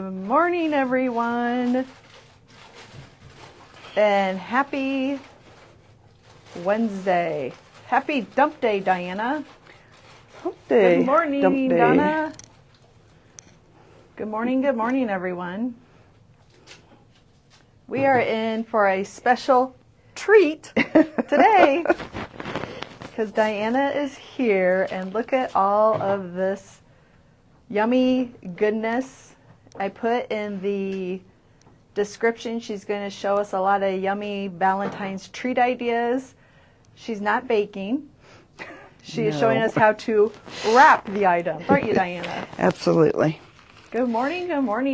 Good morning, everyone, and happy Wednesday. Happy Dump Day, Diana. Hump Day. Good morning, Dump Day. Donna. Good morning, everyone. We are in for a special treat today because Diana is here, and look at all of this yummy goodness. I put in the description, she's going to show us a lot of yummy Valentine's treat ideas. She's not baking. She is showing us how to wrap the items, aren't you, Diana? Absolutely. Good morning,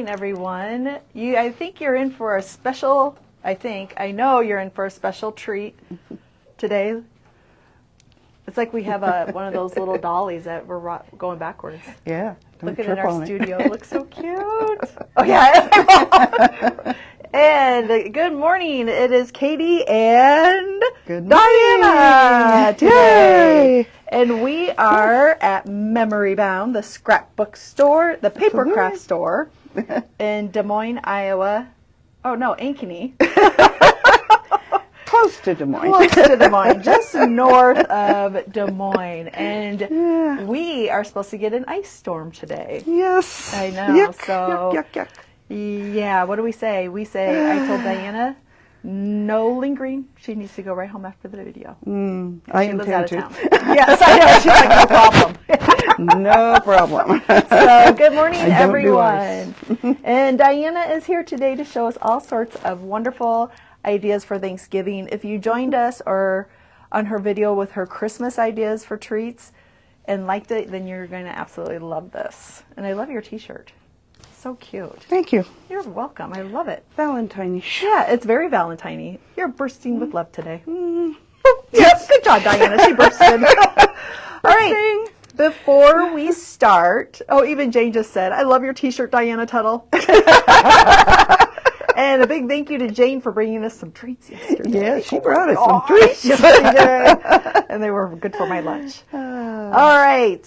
everyone. I think you're in for a special, I know you're in for a special treat today. It's like we have one of those little dollies that we're going backwards. Yeah. Looking at our studio, it looks so cute. Oh, yeah. And good morning. It is Katie and Diana today. Yay. And we are at Memory Bound, the scrapbook store, the paper craft store in Des Moines, Iowa. Oh, no, Ankeny. Close to Des Moines. Close to Des Moines, just north of Des Moines. And we are supposed to get an ice storm today. Yes. I know. Yuck, So, yuck. yeah, what do we say? We say, I told Diana, no lingering. She needs to go right home after the video. I She lives out intend of to. town. Yes, I know. She's like, no problem. No problem. So, good morning, I don't do everyone. And Diana is here today to show us all sorts of wonderful ideas for Thanksgiving. If you joined us or on her video with her Christmas ideas for treats and liked it, then you're going to absolutely love this. And I love your t-shirt. So cute. Thank you. You're welcome. I love it. Valentine-ish. Yeah, it's very Valentine-y. You're bursting with love today. Yes, good job, Diana. She bursted. All right. Before we start, even Jane just said, I love your t-shirt, Diana Tuttle. And a big thank you to Jane for bringing us some treats yesterday. Yeah, she brought us some treats. Yes, she did. And they were good for my lunch. All right.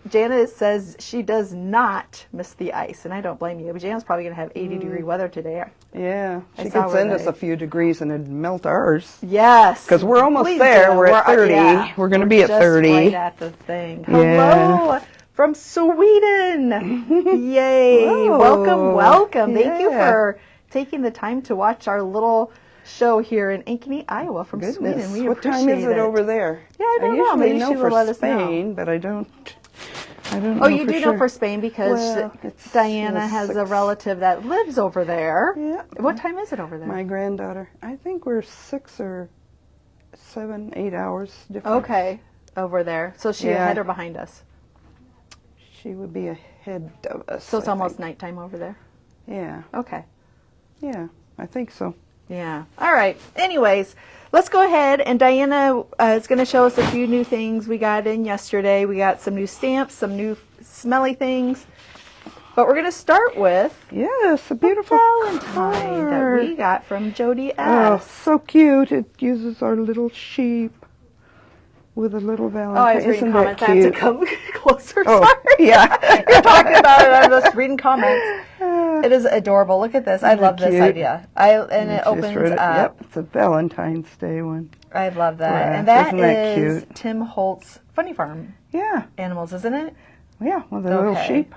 Jana says she does not miss the ice, and I don't blame you. But Jana's probably going to have 80-degree weather today. Yeah, she saw could where send us a few degrees and it'd melt ours. Yes. Because we're almost Please there. do. We're at 30. Yeah, We're going to be at just 30. Right at the thing. Yeah. Hello from Sweden. Yay. Whoa. Welcome. Thank you Yeah. for taking the time to watch our little show here in Ankeny, Iowa from Goodness. Sweden. We What appreciate time is it over there? Yeah, I don't know. usually Maybe know she will for let us know. Spain, but I don't know. Oh, you for do sure. know for Spain because Diana has a 6. relative that lives over there. Yeah. What time is it over there? My granddaughter. I think we're 6 or 7, 8 hours different. Okay, over there. So she ahead or behind us? She would be ahead of us. So it's I almost think. nighttime over there? Yeah. Okay. Yeah, I think so. Yeah. All right. Anyways, let's go ahead, and Diana is going to show us a few new things we got in yesterday. We got some new stamps, some new smelly things. But we're going to start with Yes, a beautiful Valentine that card. we got from Jody S. Oh, so cute. It uses our little sheep with a little Valentine. Oh, I was reading Isn't comments. that I have to cute? come closer. Oh, Sorry. yeah. You're talking about it. I'm just reading comments. It is adorable. Look at this. I love this cute? idea. And it Just opens wrote it. up. Yep, it's a Valentine's Day one. I love that. Yeah, And that isn't that is cute? Tim Holt's Funny Farm Yeah, animals, isn't it? yeah, with a little sheep.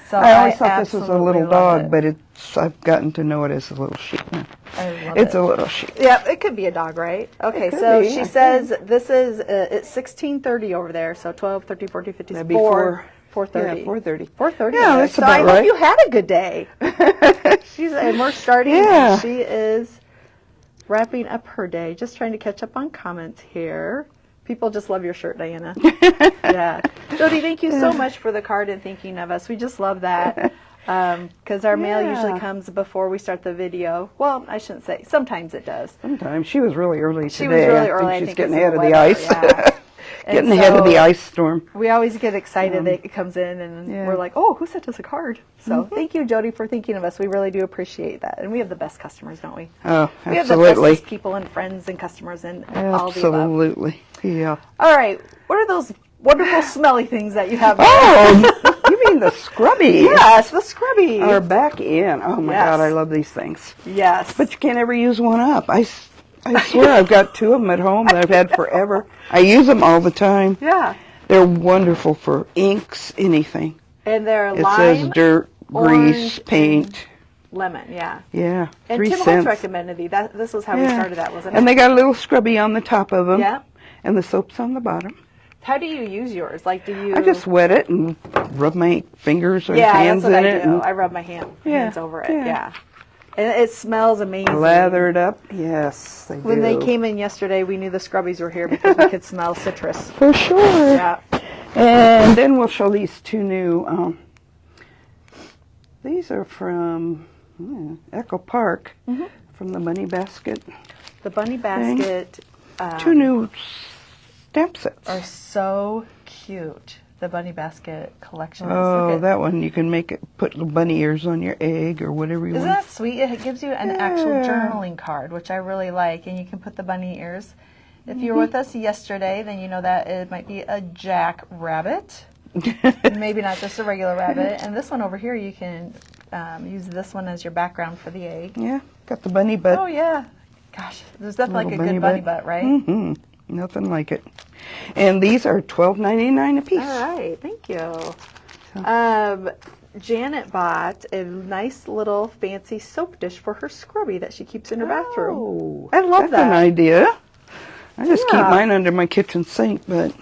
So I always thought this was a little absolutely love dog, it. but I've gotten to know it as a little sheep now. I love It's it. a little sheep. Yeah, it could be a dog, right? Okay, could so be, she I says this is it's 16:30 over there, so 12, 13, 14, 15, That'd be 4:30. Yeah, 4:30. 4:30. Yeah, that's so about I right. hope you had a good day. And we're starting. Yeah. And she is wrapping up her day. Just trying to catch up on comments here. People just love your shirt, Diana. Yeah, Jody, thank you so much for the card and thinking of us. We just love that. Because our mail usually comes before we start the video. Well, I shouldn't say. Sometimes it does. Sometimes. She was really early today. She was really early. I I think she's think getting it's ahead of the the weather, ice. yeah. Getting ahead of the ice storm. We always get excited that it comes in, and we're like, oh, who sent us a card? So thank you, Jody, for thinking of us. We really do appreciate that. And we have the best customers, don't we? Oh, We have the absolutely. bestest people and friends and customers and all the above. Absolutely. Yeah. All right. What are those wonderful smelly things that you have? Oh, you mean And the scrubbies. Yes, the scrubby. Are back in. Oh my God, I love these things. Yes. But you can't ever use one up. I swear I've got 2 of them at home that I've had forever. I use them all the time. Yeah. They're wonderful for inks, anything. And they're It lime, says dirt, orange, grease, paint. lemon, yeah. Yeah, And 3 Tim cents. Holtz recommended this was how we started that, wasn't it? And they got a little scrubby on the top of them. Yeah. And the soap's on the bottom. How do you use yours? Like, do you... I just wet it and rub my fingers or yeah, hands that's what in I it. do. And I rub my hands over it, yeah. And it smells amazing. lather it up. Yes, they do. When they came in yesterday, we knew the scrubbies were here because we could smell citrus. For sure. Yeah. And then we'll show these 2 new. These are from Echo Park, from the Bunny Basket. The Bunny Basket 2 new stamp sets. are so cute. The Bunny Basket collection. Oh, that one you can make it, put little bunny ears on your egg or whatever you Isn't want. that sweet? It gives you an actual journaling card, which I really like, and you can put the bunny ears. If you were with us yesterday, then you know that it might be a jackrabbit. Maybe not just a regular rabbit. And this one over here, you can use this one as your background for the egg. Yeah, got the bunny butt. Oh, yeah. Gosh, there's definitely like a Little good bunny butt, right? Mm-hmm. Nothing like it. And these are $12.99 a piece. All right, thank you. Janet bought a nice little fancy soap dish for her scrubby that she keeps in her bathroom. Oh, I love that's that. an idea. I just keep Yeah. mine under my kitchen sink, but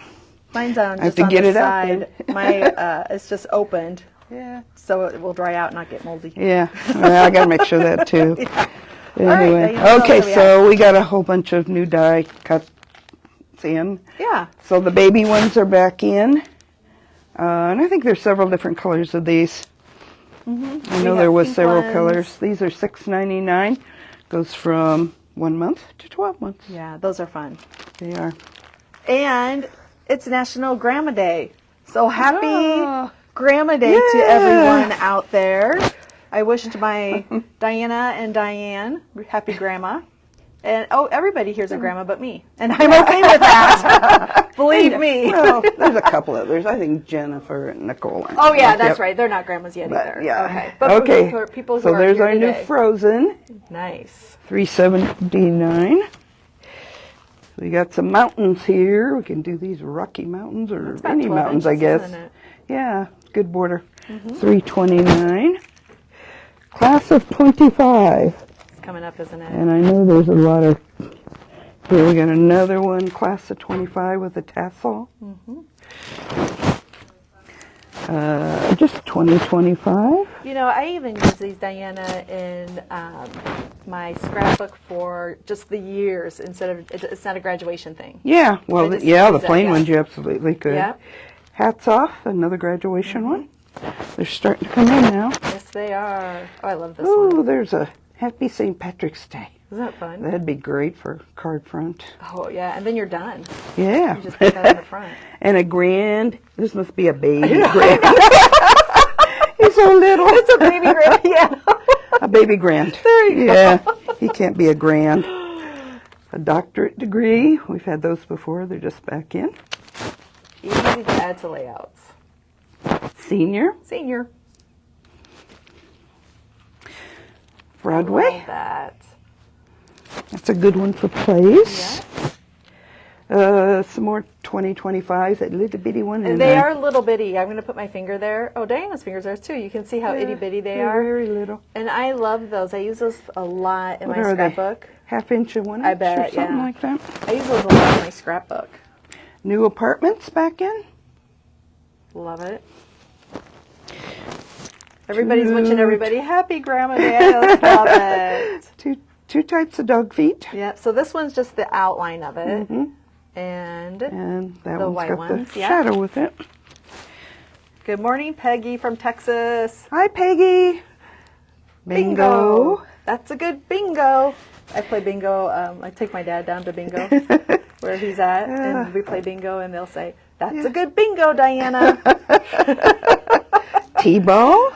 Mine's on I have just to on get the it out side. there. My it's just opened, yeah, so it will dry out and not get moldy. yeah. Well, I gotta make sure that too. Yeah. Anyway, Diana, what okay, else do we so we got a whole bunch of new die cuts in. Yeah. So the baby ones are back in, and I think there's several different colors of these. I know there was several colors. These are $6.99. Goes from 1 month to 12 months. Yeah, those are fun. They are. And it's National Grandma Day. So happy Ah. Grandma Day to everyone out there. I wished my Diana and Diane happy grandma. And everybody here's a grandma but me. And I'm okay with that. Believe me. Well, there's a couple others. I think Jennifer and Nicole aren't. Oh yeah, that's Yep. right. They're not grandmas yet But, either. yeah. Okay. But Okay. for people who So are there's here our new today. Frozen, Nice. $3.79. We got some mountains here. We can do these Rocky Mountains or It's about any 12 mountains, I inches, guess. isn't it? Yeah, good border. $3.29. Class of 25. It's coming up, isn't it? And I know there's a lot of. Here we got another one, class of 25 with a tassel. Just $20.25. You know, I even use these, Diana, in my scrapbook for just the years instead of, it's not a graduation thing. Yeah, well, just yeah, the use that, plain yeah. ones you absolutely could. Yeah. Hats off, another graduation one. They're starting to come in now. Yes, they are. Oh, I love this Ooh, one. there's a Happy St. Patrick's Day. Isn't that fun? That'd be great for card front. Oh, yeah. And then you're done. Yeah. You just put that in the front. And a grand. This must be a baby grand. He's so little. It's a baby grand piano. A baby grand. There you Yeah, he can't be a grand. A doctorate degree. We've had those before. They're just back in. Easy to add to layouts. Senior. Senior. Broadway. Love that. That's a good one for plays. Yeah. Some more 2025s. That little bitty one. And they are little bitty. I'm going to put my finger there. Oh, Diana's fingers are too. You can see how itty bitty they they're are. very little. And I love those. I use those a lot in What my are they? scrapbook. Half inch and 1 inch I bet, or something yeah. like that. I use those a lot in my scrapbook. New apartments back in. Love it. Everybody's wishing everybody happy Grandma Day. I love it. Two types of dog feet. Yep. So this one's just the outline of it. And And that The one's white got ones, the yeah. shadow with it. good morning, Peggy from Texas. Hi, Peggy. Bingo. That's a good bingo. I play bingo. I take my dad down to bingo where he's at, and we play bingo, and they'll say, "That's a good bingo, Diana." T-ball.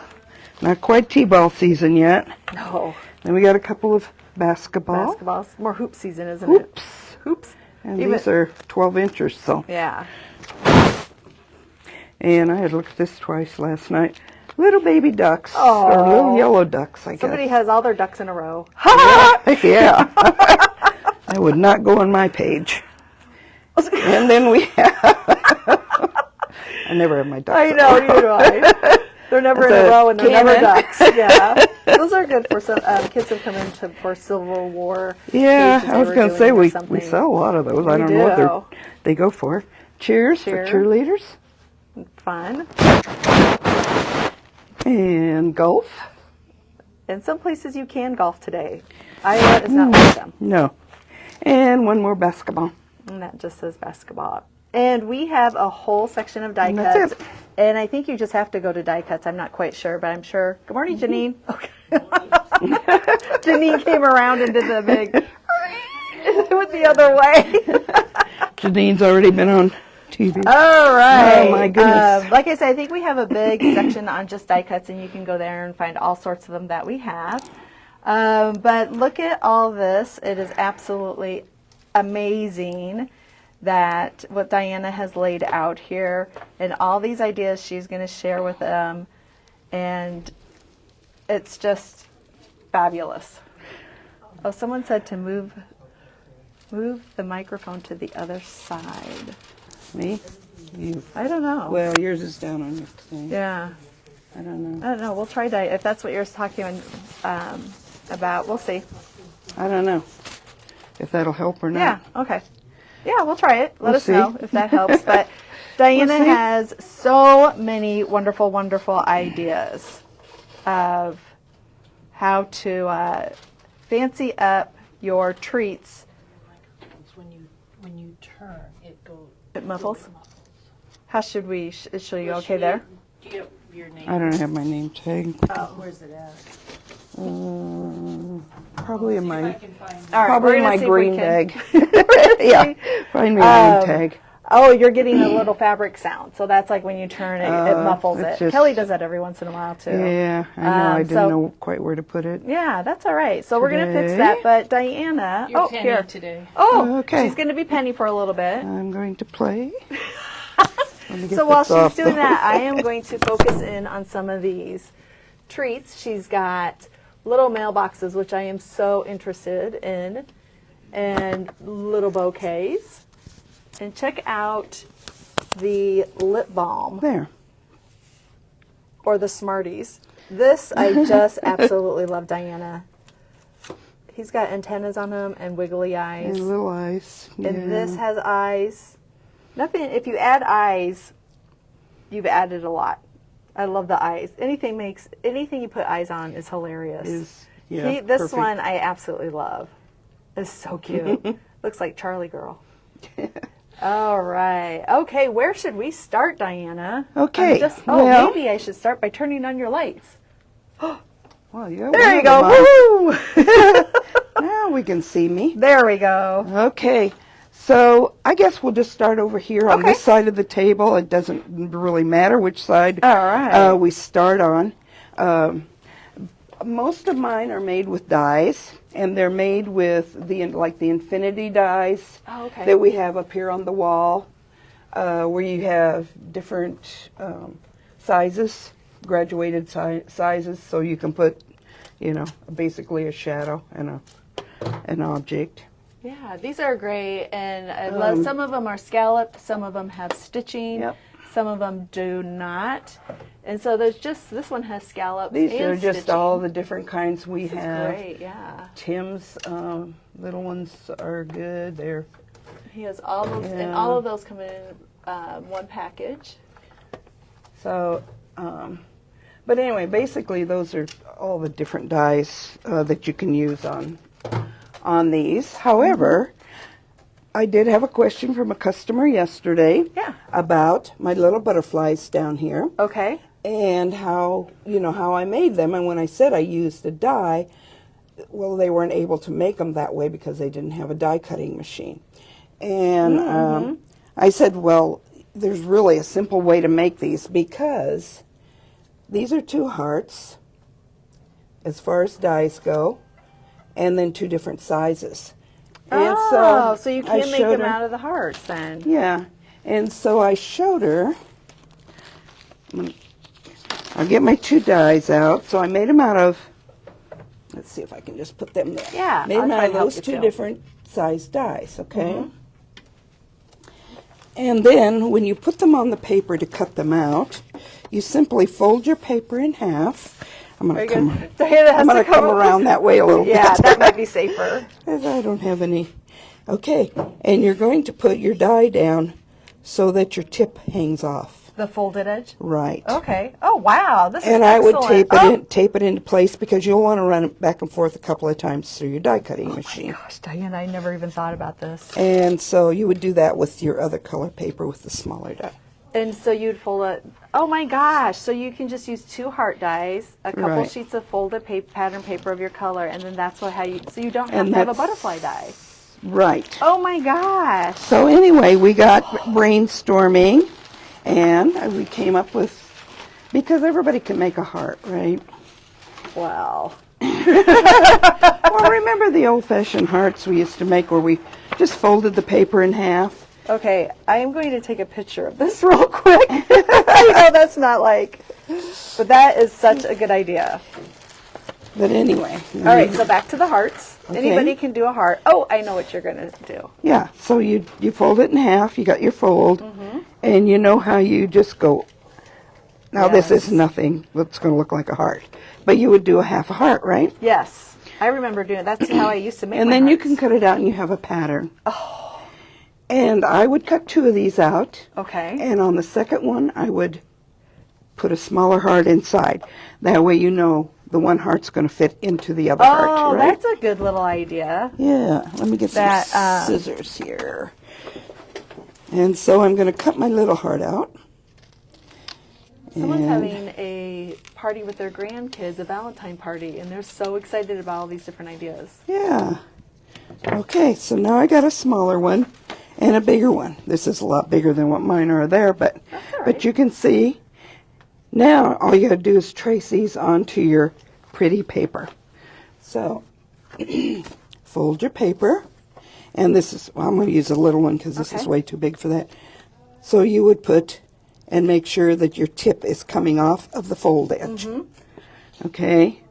Not quite T-ball season yet. No. Then we got a couple of basketball. Basketball's more hoop season, isn't Hoops. it? Hoops. And Even- these are 12 inches, so. Yeah. And I had looked at this twice last night. Little baby ducks, Oh. or little yellow ducks, I guess. Somebody has all their ducks in a row. Yeah. I would not go on my page. And then we have... I never have my ducks. I know, neither do I. They're never in a row and they're never ducks. Yeah. Those are good for some kids who come in for Civil War. Yeah, pages I was they were going to doing say or we something. sell a lot of those. I We don't know what do. they go for. Cheers Cheer. for cheerleaders. Fun. And golf. In some places you can golf today. Iowa is not one of them. No. And one more basketball. And that just says basketball. And we have a whole section of die And cuts. that's it. And I think you just have to go to die cuts. I'm not quite sure, but I'm sure. Good morning, Janine. Okay. Janine came around and did the big with the other way. Janine's already been on TV. All right. Oh, my goodness. Like I said, I think we have a big section on just die cuts, and you can go there and find all sorts of them that we have. But look at all this. It is absolutely amazing that what Diana has laid out here and all these ideas she's going to share with them. And it's just fabulous. Oh, someone said to move the microphone to the other side. Me? You. I don't know. Well, yours is down on your thing. Yeah. I don't know. I don't know. We'll try that. If that's what you're talking about, we'll see. I don't know if that'll help or not. Yeah. Okay. Yeah, we'll try it. Let We'll us see. know if that helps. But Diana We'll see. has so many wonderful, wonderful ideas of how to fancy up your treats. When you turn, it goes. It muffles. How should we? Should you okay there? Do you have your name? I don't have my name tag. Where's it at? Probably in See if I my can find it. All right, probably we're in gonna my see if we green can- bag. Yeah, find me a name tag. Oh, you're getting a little fabric sound. So that's like when you turn it, it muffles it's it. just- Kelly does that every once in a while too. Yeah, I know. I didn't so- know quite where to put it. Yeah, that's all right. So we're going to fix Today. that. But Diana, Your oh, penny here. today. Oh, Okay. she's going to be Penny for a little bit. I'm going to play. Let me get So while this she's off, doing though. that, I am going to focus in on some of these treats. She's got little mailboxes, which I am so interested in, and little bouquets. And check out the lip balm There. or the Smarties. This I just absolutely love, Diana. He's got antennas on him and wiggly eyes. And little eyes. And this has eyes. Nothing. If you add eyes, you've added a lot. I love the eyes. Anything you put eyes on is hilarious. This perfect. one I absolutely love. It's so cute. Looks like Charlie Girl. All right. Okay, where should we start, Diana? Okay, Oh, maybe I should start by turning on your lights. Well, yeah, There you we have go. them on. Woo! Now we can see me. There we go. Okay, so I guess we'll just start over here on Okay. this side of the table. It doesn't really matter which side All right. we start on. Most of mine are made with dies, and they're made with the infinity dies Oh, okay. that we have up here on the wall, where you have different sizes, graduated sizes, so you can put, basically a shadow and an object. Yeah, these are great, and I love. Some of them are scalloped, some of them have stitching, Yep. some of them do not, and so there's just this one has scallops. These and are just stitching. all the different kinds we This is have. great, yeah. Tim's little ones are good. They're He has all those, and Yeah. all of those come in one package. so. But anyway, basically those are all the different dies that you can use on these. However, I did have a question from a customer yesterday Yeah. about my little butterflies down here Okay. and how I made them. And when I said I used a die, well, they weren't able to make them that way because they didn't have a die cutting machine. And I said, well, there's really a simple way to make these, because these are 2 hearts as far as dies go, and then 2 different sizes. And So you I can make showed them her- out of the hearts then. Yeah, and so I showed her I'll get my 2 dies out. So I made them out of, let's see if I can just put them there. Yeah, Made them I'll try out of to help those you 2 too. different size dies, okay? And then when you put them on the paper to cut them out, you simply fold your paper in half. I'm going to come, Diana has to come around that way a little Yeah, bit. that might be safer. As I don't have any. Okay, and you're going to put your die down so that your tip hangs off. The folded edge? Right. Okay. Oh, wow. This is And I would excellent. tape it into place because you'll want to run it back and forth a couple of times through your die cutting machine. Gosh, Diana, I never even thought about this. And so you would do that with your other color paper with the smaller die. And so you'd fold it. Oh my gosh! So you can just use 2 heart dies, a couple Right. sheets of folded pattern paper of your color, and then that's how you. So you don't have And to have a that's- butterfly die. Right. Oh my gosh! So anyway, we got brainstorming, and we came up with, because everybody can make a heart, right? Wow. Well, remember the old-fashioned hearts we used to make where we just folded the paper in half? Okay, I am going to take a picture of this real quick. I know that's not like, but that is such a good idea. But anyway. All right, so back to the hearts. Okay. Anybody can do a heart. Oh, I know what you're going to do. Yeah, so you fold it in half, you got your fold, and you know how you just go. Now this Yes. is nothing that's going to look like a heart, but you would do a half a heart, right? Yes, I remember doing it. That's how I used to make And my then you hearts. can cut it out and you have a pattern. Oh. And I would cut 2 of these out, Okay. and on the second one I would put a smaller heart inside. That way you know the one heart's going to fit into the other heart, Oh, right? that's a good little idea. Yeah, let me get That, some scissors here. And so I'm going to cut my little heart out. Someone's And- having a party with their grandkids, a Valentine party, and they're so excited about all these different ideas. Yeah. Okay, so now I got a smaller one and a bigger one. This is a lot bigger than what mine are there, but all right. but you can see now all you got to do is trace these onto your pretty paper. So fold your paper, and this is, well, I'm going to use a little one because this is Okay. way too big for that. So you would put and make sure that your tip is coming off of the fold edge. Okay?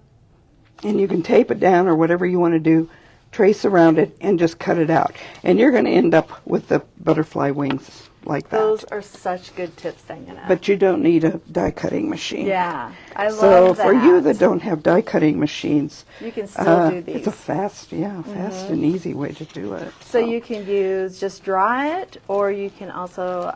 And you can tape it down or whatever you want to do, trace around it, and just cut it out. And you're going to end up with the butterfly wings like that. Those are such good tips, Diana. But you don't need a die cutting machine. yeah, I love So that. for you that don't have die cutting machines, You can still do these. it's a fast and easy way to do it. So you can use just draw it, or you can also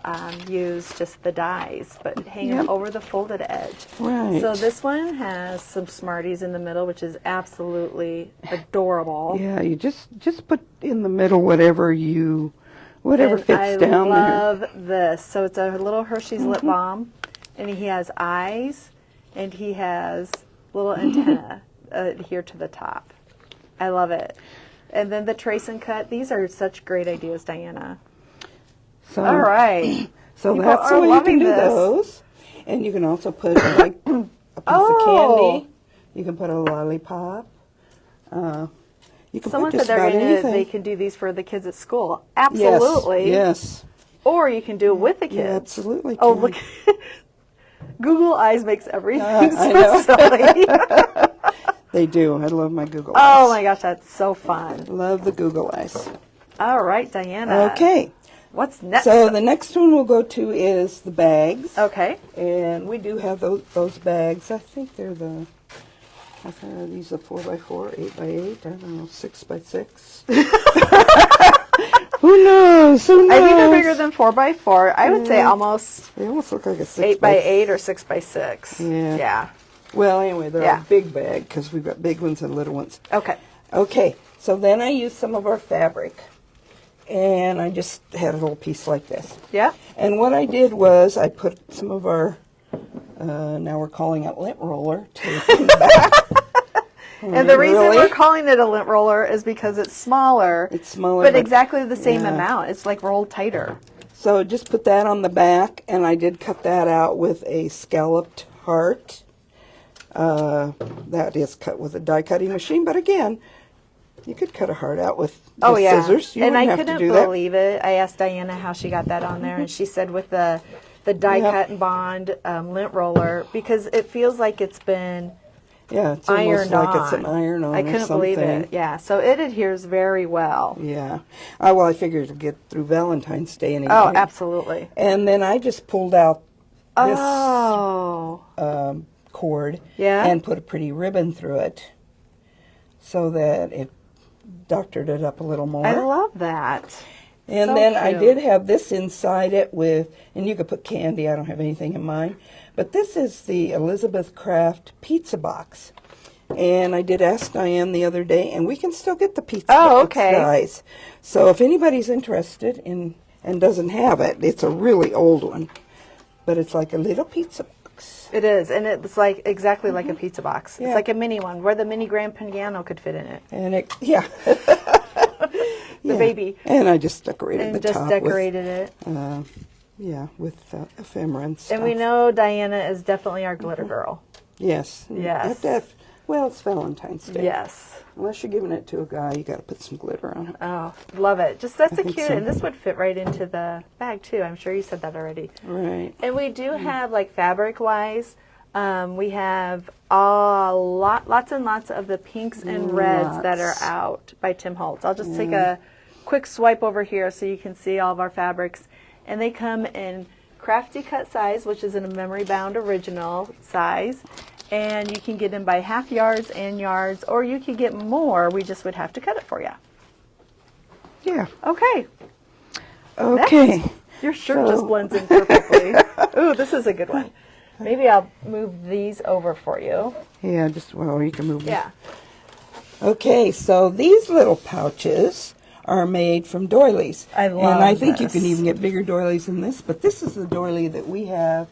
use just the dies, but hang them Yep. over the folded edge. Right. So this one has some Smarties in the middle, which is absolutely adorable. Yeah, you just put in the middle whatever And fits I down there. love this. So it's a little Hershey's lip balm, and he has eyes, and he has little antenna here to the top. I love it. And then the trace and cut. These are such great ideas, Diana. So, All right. So People that's are the way you loving can do this. those. And you can also put like a piece Oh. of candy. You can put a lollipop. You can Someone put said just about anything. they can do these for the kids at school. Absolutely. Yes. Or you can do it with the kids. You absolutely Oh, can. look. Google Eyes makes everything I so silly. They do. I love my Google Oh eyes. my gosh, that's so fun. Love the Google eyes. All right, Diana. Okay. What's next? So the next one we'll go to is the bags. Okay. And we do have those bags. I think they're the, I think are these a 4x4, 8x8, I don't know, 6x6. Who knows? Who knows? I think they're bigger than 4x4. I would say almost They almost look like a 6x6. 8x8 or 6x6. Yeah. Yeah. Well, anyway, they're Yeah. a big bag because we've got big ones and little ones. Okay. Okay, so then I used some of our fabric, and I just had a little piece like this. Yeah. And what I did was I put some of our, now we're calling it lint roller, tape in the back. And the reason Really? we're calling it a lint roller is because it's smaller. It's smaller, But but- exactly the same yeah. amount. It's like rolled tighter. So just put that on the back, and I did cut that out with a scalloped heart. That is cut with a die cutting machine, but again, you could cut a heart out with Oh yeah. scissors. You and wouldn't I have couldn't to do that. believe it. I asked Diana how she got that on there, and she said with the the die Yep. cut and bond lint roller because it feels like it's been Yeah, it's almost ironed like on. it's an iron-on I or couldn't something. believe it. Yeah, so it adheres very well. Yeah. Well, I figured to get through Valentine's Day anyway. Oh, absolutely. And then I just pulled out this Oh. cord Yeah? and put a pretty ribbon through it so that it doctored it up a little more. I love that. And So then I cute. did have this inside it with, and you could put candy, I don't have anything in mine, but this is the Elizabeth Craft pizza box. And I did ask Diane the other day, and we can still get the pizza box, okay. guys. So if anybody's interested in and doesn't have it, it's a really old one, but it's like a little pizza box. It is, and it's like exactly like a pizza box. Yeah. It's like a mini one where the mini grand piano could fit in it. And it, yeah. The baby. And I just decorated And the just top decorated it. with ephemera and stuff. And we know Diana is definitely our glitter girl. Yes. Yes. Well, it's Valentine's Day. Yes. Unless you're giving it to a guy, you got to put some glitter on it. Oh, love it. Just that's I a think cute, so. and this would fit right into the bag too. I'm sure you said that already. Right. And we do have, like, fabric wise, we have lots and lots of the pinks and reds that are Lots. out by Tim Holtz. I'll just take a quick swipe over here so you can see all of our fabrics. And they come in crafty cut size, which is in a memory bound original size. And you can get them by half yards and yards, or you could get more. We just would have to cut it for you. Yeah. Okay. Okay. Your shirt just blends in perfectly. Ooh, this is a good one. Maybe I'll move these over for you. Yeah, well, you can move them. Yeah. Okay, so these little pouches are made from doilies. I love And I think you this. can even get bigger doilies than this, but this is the doily that we have,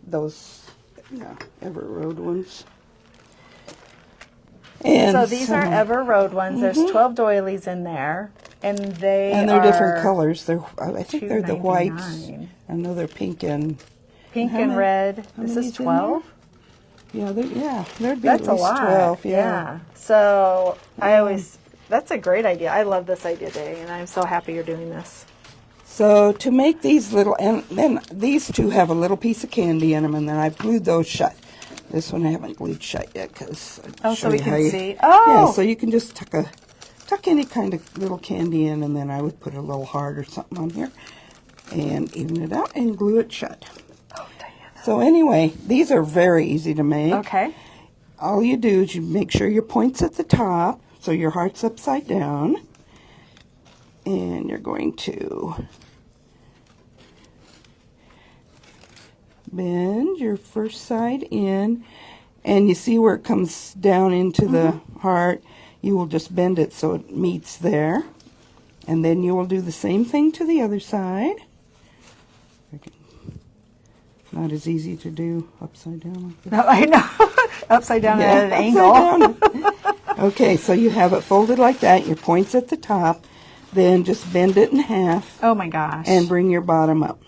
those Ever Road ones. And So these are Ever Road ones. There's 12 doilies in there, and they're different colors. I think they're the white. $2.99. I know they're pink and Pink How and many- red. how This many's is in 12. there'd be That's at a least lot. 12. Yeah. So that's a great idea. I love this idea, Day, and I'm so happy you're doing this. So to make these little, and then these two have a little piece of candy in them, and then I've glued those shut. This one I haven't glued shut yet because So we can see. Oh, Yeah, so you can just tuck any kind of little candy in, and then I would put a little heart or something on here, and even it out and glue it shut. Oh, Diana. So anyway, these are very easy to make. Okay. All you do is you make sure your point's at the top, so your heart's upside down, and you're going to bend your first side in, and you see where it comes down into the heart. You will just bend it so it meets there, and then you will do the same thing to the other side. Not as easy to do upside down like this. No, I know. Upside down at an upside angle. down. Okay, so you have it folded like that. Your point's at the top. Then just bend it in half Oh my gosh. and bring your bottom up.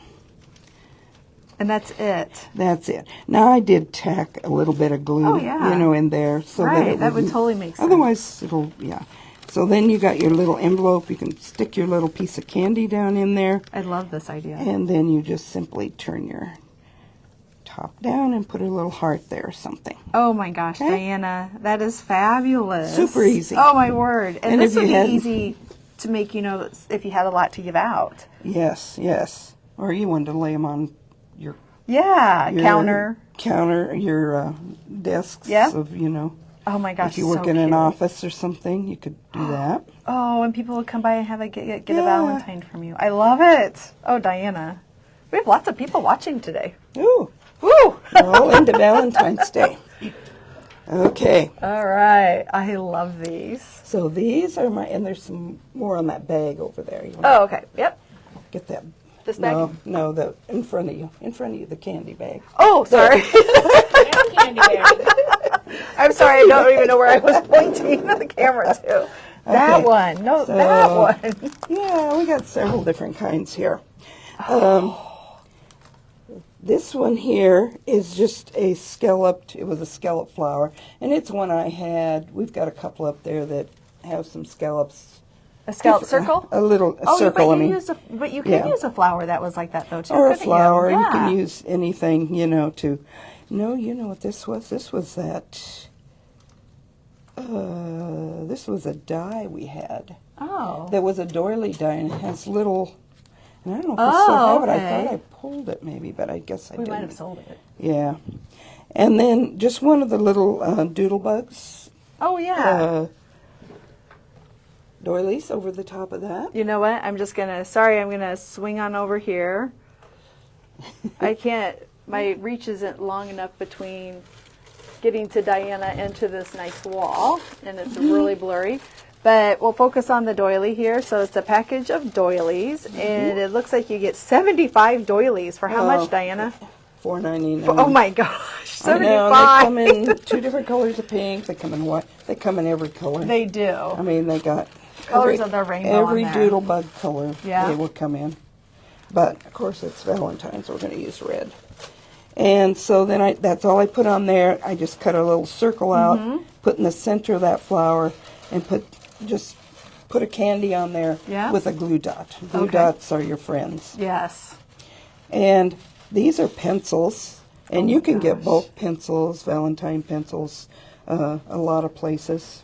And that's it. That's it. Now I did tack a little bit of glue, Oh, yeah. in there. So Right, that would wouldn't- totally make sense. Otherwise, So then you got your little envelope. You can stick your little piece of candy down in there. I love this idea. And then you just simply turn your top down and put a little heart there or something. Oh my gosh, Okay. Diana, that is fabulous. Super easy. Oh my word. And And this if would you be had- easy to make, if you had a lot to give out. Yes, yes. Or you wanted to lay them on your Yeah, your counter, your desks. Yeah. Of Oh my gosh, if you work so in an cute. office or something, you could do that. Oh, and people would come by and have get a Yeah. Valentine from you. I love it. Oh, Diana. We have lots of people watching today. Ooh, Woo! all into Valentine's Day. Okay, All right. I love these. so these are and there's some more on that bag over there. You want Oh, okay. Yep. to get that? This bag? No, the in front of you, the candy bag. Oh, sorry. And candy bag. I'm sorry. I don't even know where I was pointing the camera to. That Okay. one. No, So- that one. Yeah, we got several different kinds here. This one here is just it was a scallop flower, and it's one I had. We've got a couple up there that have some scallops A scallop circle? A little Oh, circle, but I mean. but you can Yeah. use a flower that was like that though too. Or a couldn't flower. You Yeah. can use anything, you know, to... No, you know what this was? This was that... this was a die we had. Oh. That was a doily die, and it has little... And I don't know if I still have it. I okay. thought I pulled it maybe, but I guess I We didn't. might have sold it. Yeah. And then just one of the little doodle bugs. Oh yeah. Doilies over the top of that. You know what? I'm gonna swing on over here. I can't, my reach isn't long enough between getting to Diana and to this nice wall, and it's really blurry. But we'll focus on the doily here. So it's a package of doilies, and it looks like you get 75 doilies. For how much, Diana? $4.99. Oh my gosh, I know, 75. they come in 2 different colors of pink. They come in white. They come in every color. They do. I mean, they got Colors of the rainbow every on there. doodle bug color. Yeah. They will come in. But of course, it's Valentine, so we're going to use red. And so then that's all I put on there. I just cut a little circle out, put in the center of that flower, and just put a candy on there with a glue dot. Glue dots are your friends. Yes. And these are pencils, and you can get bulk pencils, Valentine pencils, a lot of places.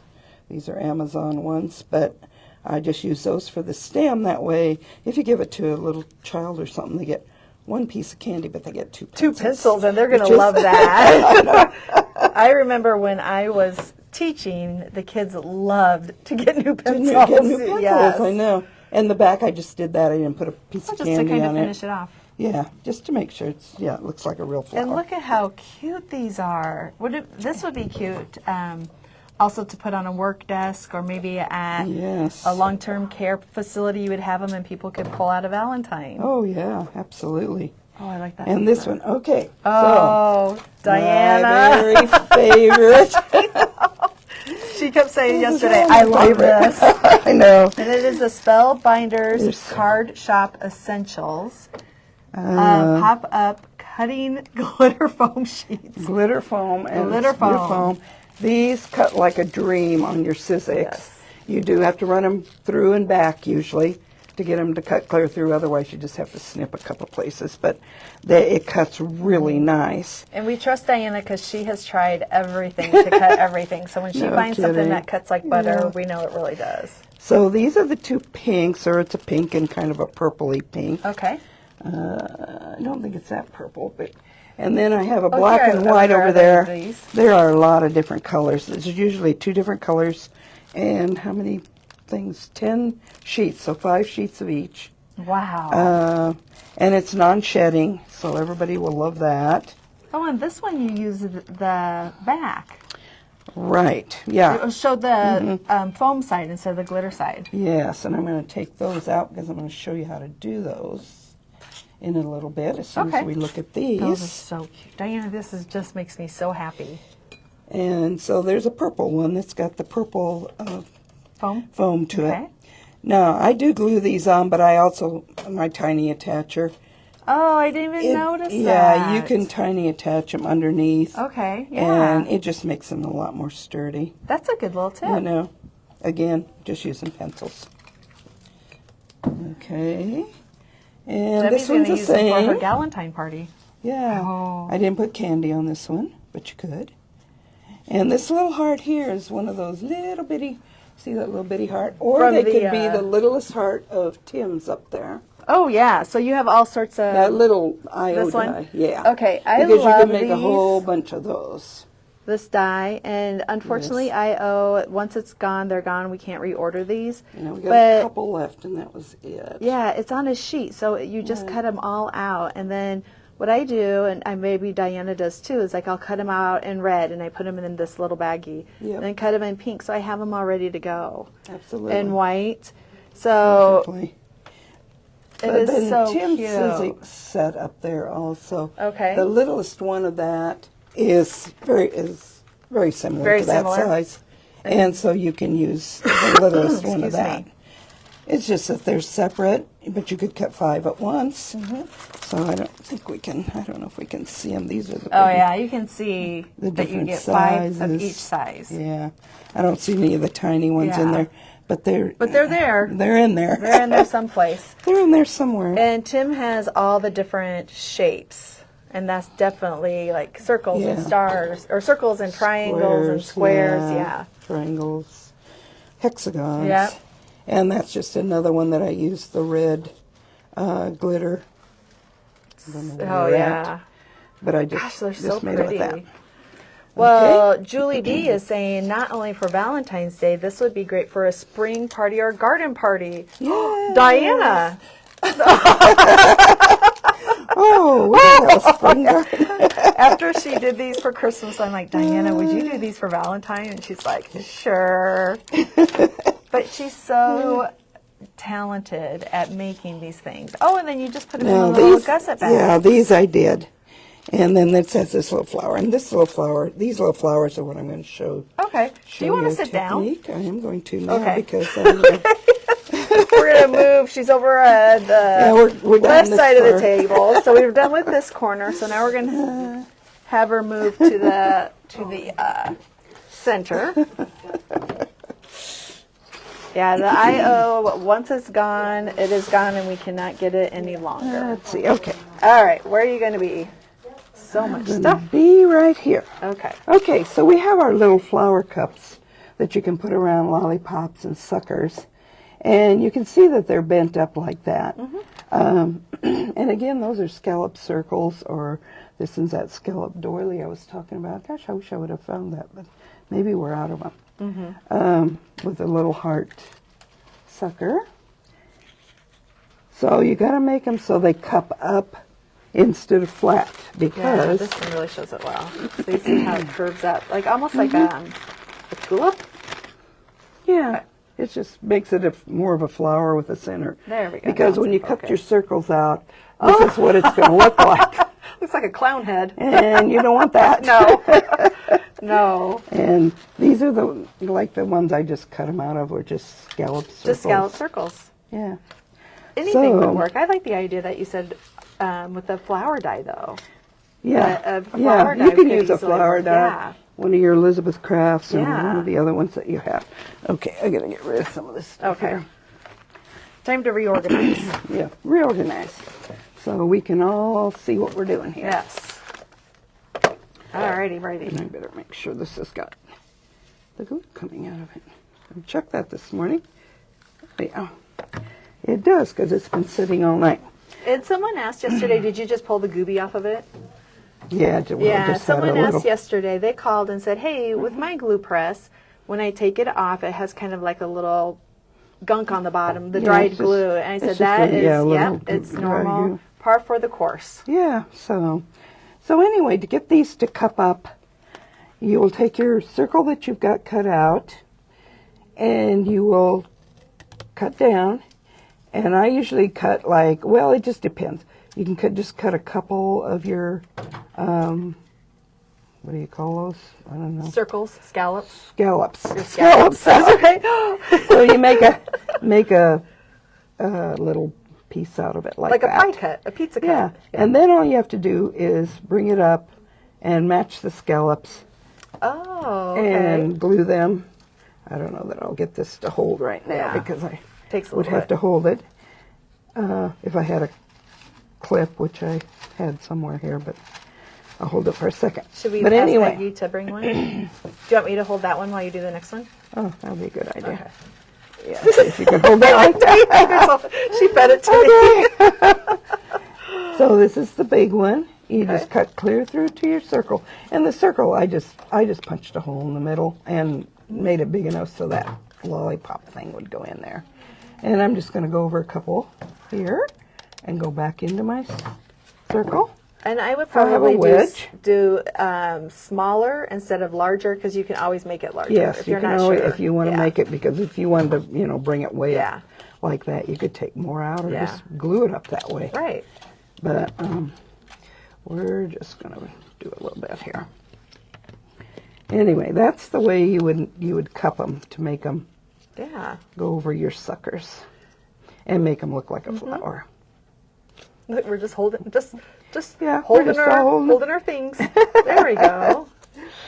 These are Amazon ones, but I just use those for the stem. That way, if you give it to a little child or something, they get one piece of candy, but they get 2 pencils. 2 pencils, and they're going to love that. I remember when I was teaching, the kids loved to get new pencils. Get new pencils, Yes. I know. And the back, I just did that. I didn't put a piece of Just to candy kind of on finish it. it off. Yeah, just to make sure it looks like a real flower. And look at how cute these are. This would be cute also to put on a work desk, or maybe at a long-term care facility. You would have them and people could pull out a Valentine. Oh, yeah, absolutely. Oh, I like that. And this one, okay. Oh, so, Diana. my very favorite. She kept saying yesterday, I love this. I know. And it is the Spellbinders Card Shop Essentials. Pop-up cutting glitter foam sheets. Glitter foam and Glitter foam. These cut like a dream on your Sizzix. Yes. You do have to run them through and back usually to get them to cut clear through. Otherwise, you just have to snip a couple places. But it cuts really nice. And we trust Diana because she has tried everything to cut everything. So when she finds something kidding. that cuts like butter, we know it really does. So these are the 2 pinks, or it's a pink and kind of a purpley pink. Okay. I don't think it's that purple, but... And then I have a Oh, black here, and white over are there. these. There are a lot of different colors. There's usually 2 different colors. And how many things? 10 sheets, so 5 sheets of each. Wow. And it's non-shedding, so everybody will love that. Oh, and this one you use the back. Right, yeah. It showed the foam side instead of the glitter side. Yes, and I'm going to take those out because I'm going to show you how to do those in a little bit as soon as we look at these. Those are so cute. Diana, just makes me so happy. And so there's a purple one that's got the purple foam to it. Now, I do glue these on, but I also, my tiny attacher. Oh, I didn't even notice that. Yeah, you can tiny attach them underneath. Okay, yeah. And it just makes them a lot more sturdy. That's a good little tip. You know, again, just using pencils. Okay. And Debbie's this one's the use them same. for her Galentine party. Yeah. Oh. I didn't put candy on this one, but you could. And this little heart here is one of those little bitty, see that little bitty heart? Or From they the, could be the littlest heart of Tim's up there. Oh, yeah. So you have all sorts of... That little IO this one? die. Yeah. Okay, I because love you can make these. a whole bunch of those. This die, and unfortunately IO, once it's gone, they're gone. We can't reorder these. You know, we got a couple left, and that was it. Yeah, it's on a sheet, so you just cut them all out, and then what I do, and maybe Diana does too, is like I'll cut them out in red, and I put them in this little baggie, and then cut them in pink, so I have them all ready to go. Absolutely. And white. So perfectly. it is then so Tim's cute. Sizzix set up there also. Okay. The littlest one of that is very similar to that size. And so you can use the littlest one of that. It's just that they're separate, but you could cut 5 at once. So I don't know if we can see them. These are the Oh yeah, you can see the that you different get sizes. 5 of each size. Yeah. I don't see any of the tiny ones in there. but they're there. They're in there. They're in there someplace. They're in there somewhere. And Tim has all the different shapes, and that's definitely like circles and stars, or circles and triangles and squares. Yeah. Triangles, hexagons. Yeah. And that's just another one that I use the red glitter. I don't know where they're at, but I just, they're just so made pretty. it with that. Well, Julie B is saying not only for Valentine's Day, this would be great for a spring party or garden party. Yes. Diana. Oh, we have a spring garden. After she did these for Christmas, I'm like, Diana, would you do these for Valentine? And she's like, sure. But she's so talented at making these things. Oh, and then you just put them in a little gusset bag. Yeah, these I did. And then it says this little flower. And this little flower, these little flowers are what I'm going to show. Okay. Do you want to sit down? I am going to now Okay. because We're going to move. She's over at the we're done left this side of the far. table. So we're done with this corner. So now we're going to have her move to the center. Yeah, the IO, once it's gone, it is gone, and we cannot get it any longer. Let's see. Okay. All right, where are you going to be? So much stuff. Be right here. Okay. Okay, so we have our little flower cups that you can put around lollipops and suckers. And you can see that they're bent up like that. And again, those are scallop circles, or this is that scallop doily I was talking about. Gosh, I wish I would have found that, but maybe we're out of them. With a little heart sucker. So you got to make them so they cup up instead of flat, Yeah, because this one really shows it well. So you see how it curves up, like almost like a tulip. yeah, it just makes it more of a flower with a center. There we go. Because Now when it's you in cut focus. your circles out, this is what it's going to look like. Looks like a clown head. And you don't want that. No. No. And these are the ones I just cut them out of, or just scallop circles. Just scallop circles. Yeah. Anything So- would work. I like the idea that you said with the flower dye, though. Yeah. A flower dye You can could use a easily flower work. dye. Yeah. One of your Elizabeth Crafts or Yeah. one of the other ones that you have. Okay, I got to get rid of some of this stuff Okay. here. Time to reorganize. Yeah, reorganize. So we can all see what we're doing here. Yes. Alrighty, righty. And I better make sure this has got the glue coming out of it. I checked that this morning. Yeah, it does, because it's been sitting all night. And someone asked yesterday, did you just pull the gooby off of it? Yeah, just had someone a little. asked yesterday, they called and said, hey, with my glue press, when I take it off, it has kind of like a little gunk on the bottom, the Yeah, dried it's just- glue. And I it's said, just that a- is, yeah, a yep, little it's dry normal, glue. par for the course. Yeah, so anyway, to get these to cup up, you will take your circle that you've got cut out, and you will cut down. And I usually cut it just depends. You can just cut a couple of your, what do you call those? I don't know. Circles, scallops. Scallops. Scallops. That's okay. So you make a little piece out of it like Like that. a pie cut, a pizza cut. Yeah. And then all you have to do is bring it up and match the scallops Oh, okay. and glue them. I don't know that I'll get this to hold right now Yeah. because I Takes a would little have to hold it if I had a clip, which I had somewhere here, but I'll hold it for a second. Should we but ask anyway, Maggie to bring one? Do you want me to hold that one while you do the next one? oh, that would be a good idea. Okay. Yeah, see if you can hold that. She fed it to me. So this is the big one. You Okay. just cut clear through to your circle, and the circle I just punched a hole in the middle and made it big enough so that lollipop thing would go in there. And I'm just going to go over a couple here and go back into my circle. And I would I have a probably wedge. do smaller instead of larger because you can always make it larger. Yes, if you you're can not always, sure. if you want to Yeah. make it, because if you wanted to, bring it way Yeah. up like that, you could take more out or Yeah. just glue it up that way. Right. But we're just going to do a little bit here. Anyway, that's the way you would cup them to make them Yeah. go over your suckers and make them look like Mm-hmm. a flower. Look, we're just holding, just Yeah, we're holding just our all holding- holding our things. There we go.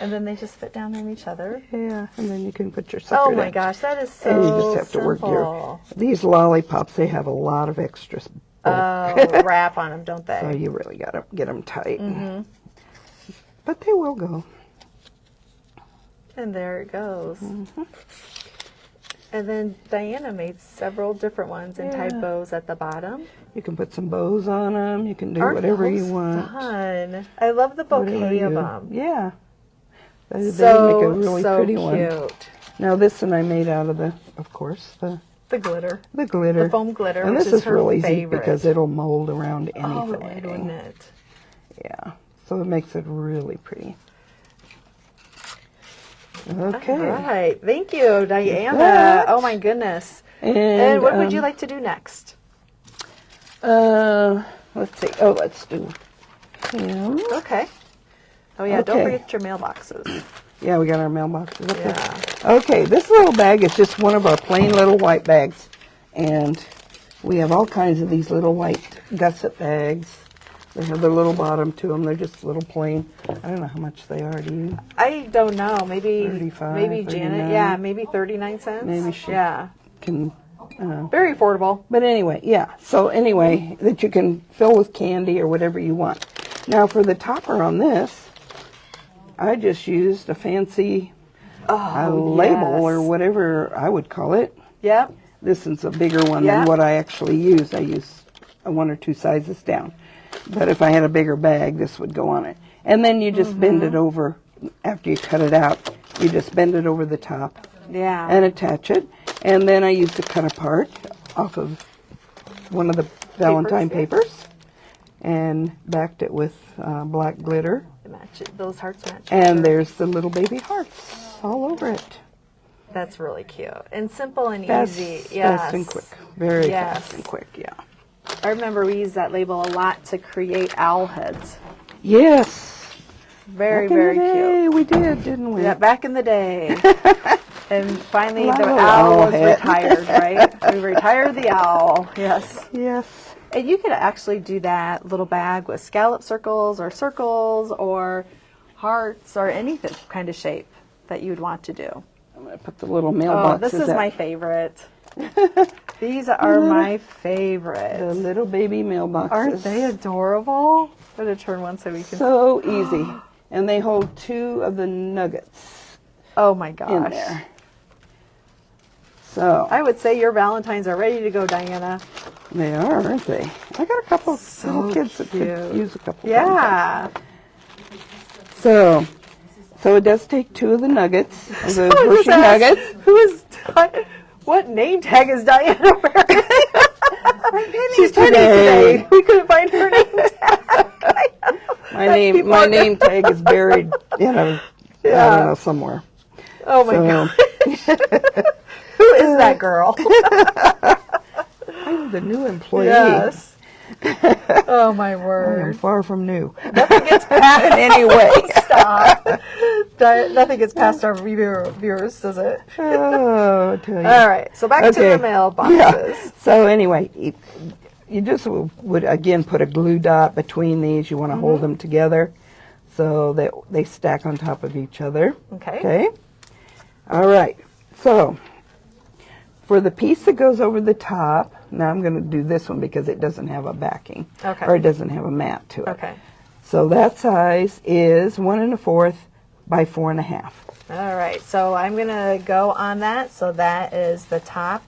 And then they just fit down on each other. Yeah, and then you can put your sucker Oh my down. gosh, that is so And you just have simple. to work your... These lollipops, they have a lot of extra Wrap on them, don't they? so you really got to get them tight. But they will go. And there it goes. Mm-hmm. And then Diana made several different ones and tied Yeah. bows at the bottom. You can put some bows on them. You can do Aren't whatever you those want. Fun. I love the bouquet Whatever of you- them. Yeah. They So, make a really so pretty cute. one. Now this one I made out of the, of course, the The glitter. The foam glitter, And which this is is her real easy favorite. because it'll mold around anything. Oh, wouldn't it? Yeah. So it makes it really pretty. Okay. All right. Thank you, Diana. bet. Oh, my goodness. And, And what would you like to do next? Let's see. Oh, let's do him. Okay. Oh, yeah. Don't Okay. forget your mailboxes. Yeah, we got our mailboxes up Yeah. there. Okay, this little bag is just one of our plain little white bags. And we have all kinds of these little white gusset bags. They have their little bottom to them. They're just little plain. I don't know how much they are to you. I don't know. Maybe 35, maybe Janet. 39. Yeah, maybe 39 cents. Maybe she- Yeah. Can Very affordable. But anyway, yeah. So anyway, that you can fill with candy or whatever you want. Now for the topper on this, I just used a fancy label or whatever I would call it. Yep. This is a bigger one Yeah. than what I actually use. I use one or two sizes down. But if I had a bigger bag, this would go on it. And then you just bend it over. After you cut it out, you just bend it over the top Yeah. and attach it. And then I used to cut apart off of one of the Valentine papers and backed it with black glitter. Match it. Those hearts match. And there's the little baby hearts all over it. That's really cute and simple and Fast, easy. Yes. fast and quick. Very Yes. fast and quick, yeah. I remember we used that label a lot to create owl heads. Yes. Very, Back in very the cute. day, we did, didn't we? Yeah, back in the day. And finally A lot the of owl owl was head. retired, right? We retired the owl. Yes. Yes. And you could actually do that little bag with scallop circles or hearts or any kind of shape that you would want to do. I'm going to put the little Oh, mailboxes this is out. my favorite. These are my favorite. The little baby mailboxes. Aren't they adorable? I'm going to turn one so we can So easy. And they hold 2 of the nuggets Oh my gosh. in there. So I would say your Valentines are ready to go, Diana. they are, aren't they? I got a couple of So little kids that could cute. use a couple. Yeah. So it does take 2 of the nuggets, the I just bushy asked, nuggets. Who is what name tag is Diana wearing? She's penny today. We couldn't find her name tag. My name tag is buried in a I don't know, somewhere. Oh my So- god. Who is that girl? I'm the new employee. Yes. Oh my I am word. far from new. Nothing gets past Anyway. Stop. Nothing gets past our viewers, does it? Oh, I tell you. All right. So back to the mailboxes. Yeah. So anyway, you just would again put a glue dot between these. You want to hold them together so that they stack on top of each other. Okay. Okay. All right. So for the piece that goes over the top, now I'm going to do this one because it doesn't have a backing. Okay. Or it doesn't have a mat to it. Okay. So that size is 1 1/4 by 4 1/2. All right. So I'm going to go on that. So that is the top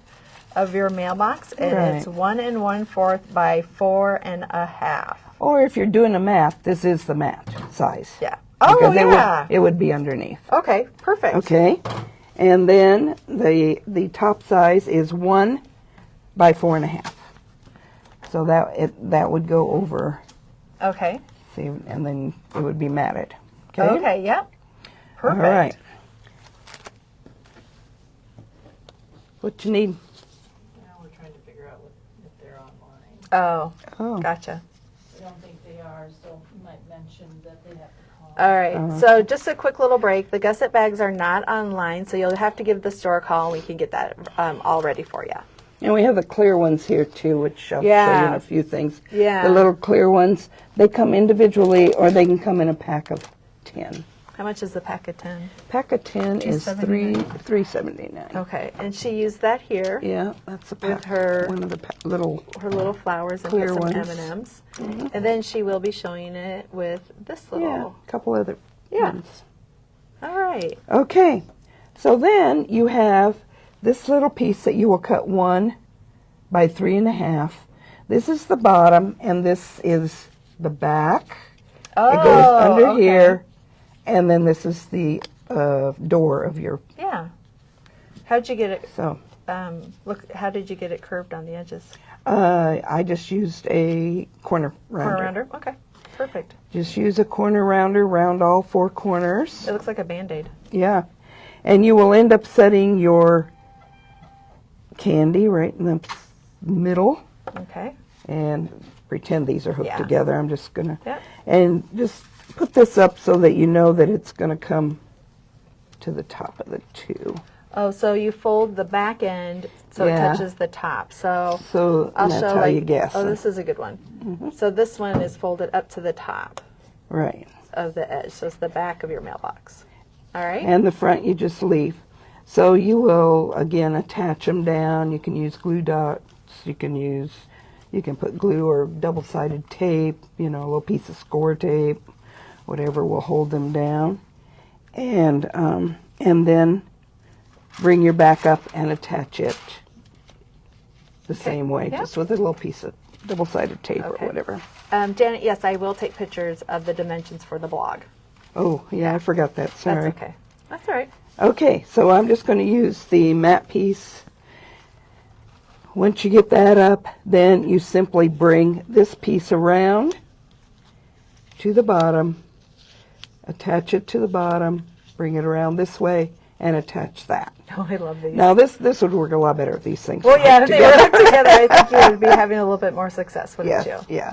of your mailbox, and Right. it's 1 1/4 by 4 1/2. Or if you're doing a mat, this is the mat size. Yeah. Oh, Because yeah. it would be underneath. Okay. Perfect. Okay. And then the top size is 1 by 4 1/2. So that would go over, Okay. see, and then it would be matted. Okay. Okay. Yep. Perfect. All right. What you need? Now we're trying to figure out if they're online. Oh. Oh. Gotcha. I don't think they are, so you might mention that they have to call. All right. So just a quick little break. The gusset bags are not online, so you'll have to give the store a call, and we can get that all ready for you. And we have the clear ones here too, which I'll show you in a few things. Yeah. The little clear ones, they come individually or they can come in a pack of 10. How much is the pack of 10? Pack of 10 is $3.79. $3.79. Okay, and she used that here Yeah, that's a pack. with her one of the little. her little flowers and clear put some ones. M&Ms. And then she will be showing it with this little. Yeah, a couple other Yeah. ones. All right. Okay, so then you have this little piece that you will cut 1 by 3.5. This is the bottom, and this is the back. Oh, It goes under okay. here, and then this is the door of your. Yeah. How'd you get it? So Look, how did you get it curved on the edges? I just used a corner rounder. Corner rounder? Okay, perfect. Just use a corner rounder, round all 4 corners. It looks like a Band-Aid. Yeah, and you will end up setting your candy right in the middle, Okay. and pretend these are hooked Yeah. together. I'm just gonna, Yep. and just put this up so that you know that it's gonna come to the top of the 2. Oh, so you fold the back end so Yeah. it touches the top. So So I'll that's show how you guess. Oh, this is a good one. So this one is folded up to the top Right. of the edge. So it's the back of your mailbox. All right. And the front you just leave. So you will, again, attach them down. You can use glue dots. You can put glue or double-sided tape, a little piece of score tape, whatever will hold them down. And then bring your back up and attach it the same way, Yep. just with a little piece of double-sided tape Okay. or whatever. Janet, yes, I will take pictures of the dimensions for the blog. Oh, yeah, I forgot that. Sorry. That's okay. That's all right. Okay, so I'm just going to use the matte piece. Once you get that up, then you simply bring this piece around to the bottom, attach it to the bottom, bring it around this way, and attach that. Oh, I love these. Now this would work a lot better if these things Well, were yeah, hooked if they were hooked together, I think you would be having a little bit more success, wouldn't Yeah, you? yeah.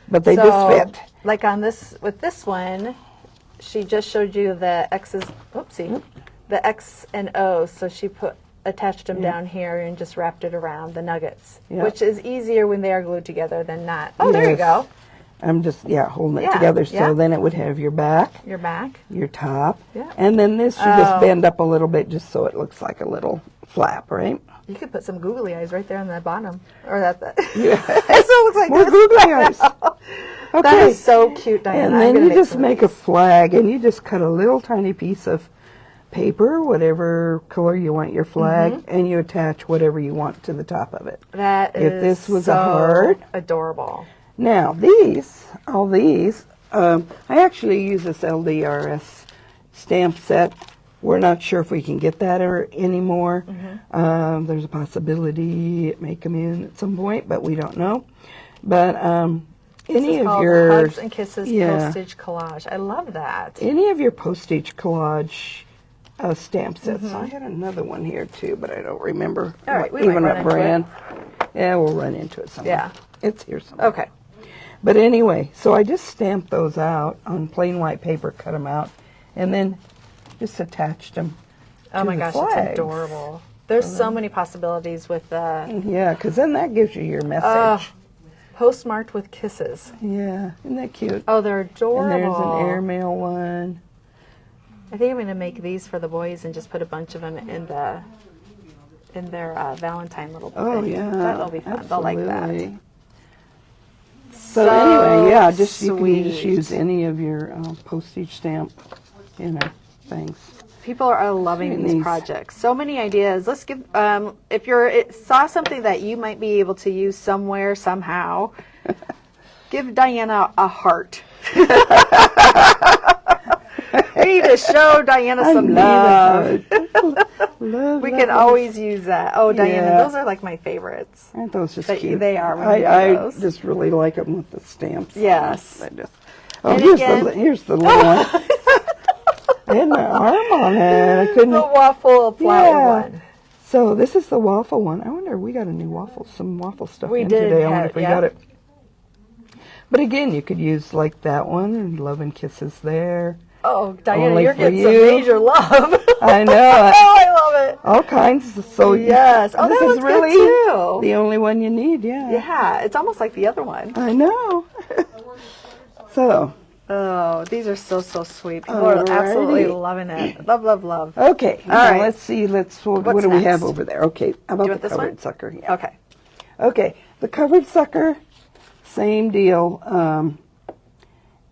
But they So, just fit. like on this, with this one, she just showed you the X's, oopsie, the X and O, so she attached them down here and just wrapped it around the nuggets, Yeah. which is easier when they are glued together than not. Oh, there you Yes. go. I'm just, holding it Yeah, together. So yeah. then it would have your back, Your back. your top, Yeah. and then this you just bend up a little bit just so it looks like a little flap, right? You could put some googly eyes right there on the bottom, or that. Yeah. So it looks like More this. googly eyes. Okay. That is so cute, Diana. And I'm then gonna you just some of make a these. flag, and you just cut a little tiny piece of paper, whatever color you want your flag, and you attach whatever you want to the top of it. That if is this was so a heart. adorable. Now all these, I actually use this LDRS stamp set. We're not sure if we can get that anymore. There's a possibility it may come in at some point, but we don't know. But This any is of called your Hugs and Kisses yeah. Postage Collage. I love that. Any of your postage collage stamp sets. I had another one here too, but I don't remember All right, we even might what run into brand. Yeah, we'll run into it somewhere. Yeah. It's here somewhere. Okay. But anyway, so I just stamped those out on plain white paper, cut them out, and then just attached them. Oh to my the gosh, flags. it's adorable. There's so many possibilities with Yeah, because then that gives you your message. postmarked with kisses. Yeah, isn't that cute? Oh, they're adorable. And there's an airmail one. I think I'm going to make these for the boys and just put a bunch of them in their Valentine little Oh thing. yeah, That'll be fun. They'll like that. absolutely. So anyway, yeah, just you can just sweet. use any of your postage stamp, things. People are loving And these these. projects. So many ideas. Let's give. If you saw something that you might be able to use somewhere somehow, give Diana a heart. We need to show Diana some love. Love, We love, can love. always use that. Oh, Diana, Yeah. those are like my favorites. Aren't those just They- cute? they are when you do I those. just really like them with the stamps. Yes. I just, oh, And here's again- here's the little one. I had my arm on it. I couldn't. The waffle flower Yeah. one. So this is the waffle one. I wonder, we got a new waffle, some waffle stuff We in did today. I wonder have- if we yeah. got it. But again, you could use like that one, and love and kisses there. Oh, Diana, Only you're for getting some you. major love. I know. Oh, I love it. All kinds. So Yes. Oh, this that is one's really good too. the only one you need. Yeah. Yeah, it's almost like the other one. I know. So Oh, these are so sweet. People are absolutely loving it. Love, love, love. Okay. All right. Let's see. What What's do we have next? over there? Okay. How about Do you the want this covered one? sucker? Yeah. Okay. Okay. The covered sucker, same deal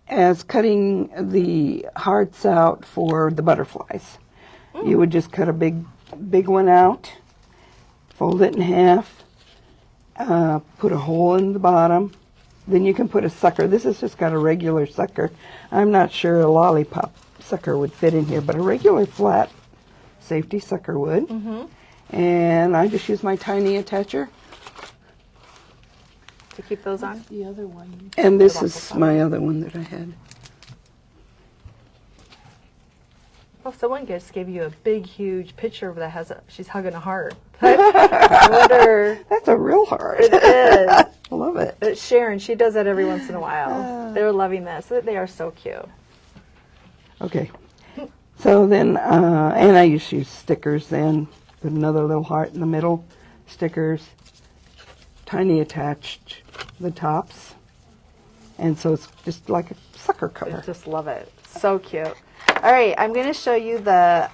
as cutting the hearts out for the butterflies. You would just cut a big one out, fold it in half, put a hole in the bottom. Then you can put a sucker. This has just got a regular sucker. I'm not sure a lollipop sucker would fit in here, but a regular flat safety sucker would. And I just use my tiny attacher. To keep those on? The other one. And this is my other one that I had. Oh, someone just gave you a big, huge picture that has she's hugging a heart. I wonder. That's a real heart. It is. I love it. It's Sharon. She does that every once in a while. They're loving this. They are so cute. Okay. So then, and I just use stickers then. Put another little heart in the middle. Stickers. Tiny attached the tops. And so it's just like a sucker I cover. just love it. So cute. All right, I'm going to show you the,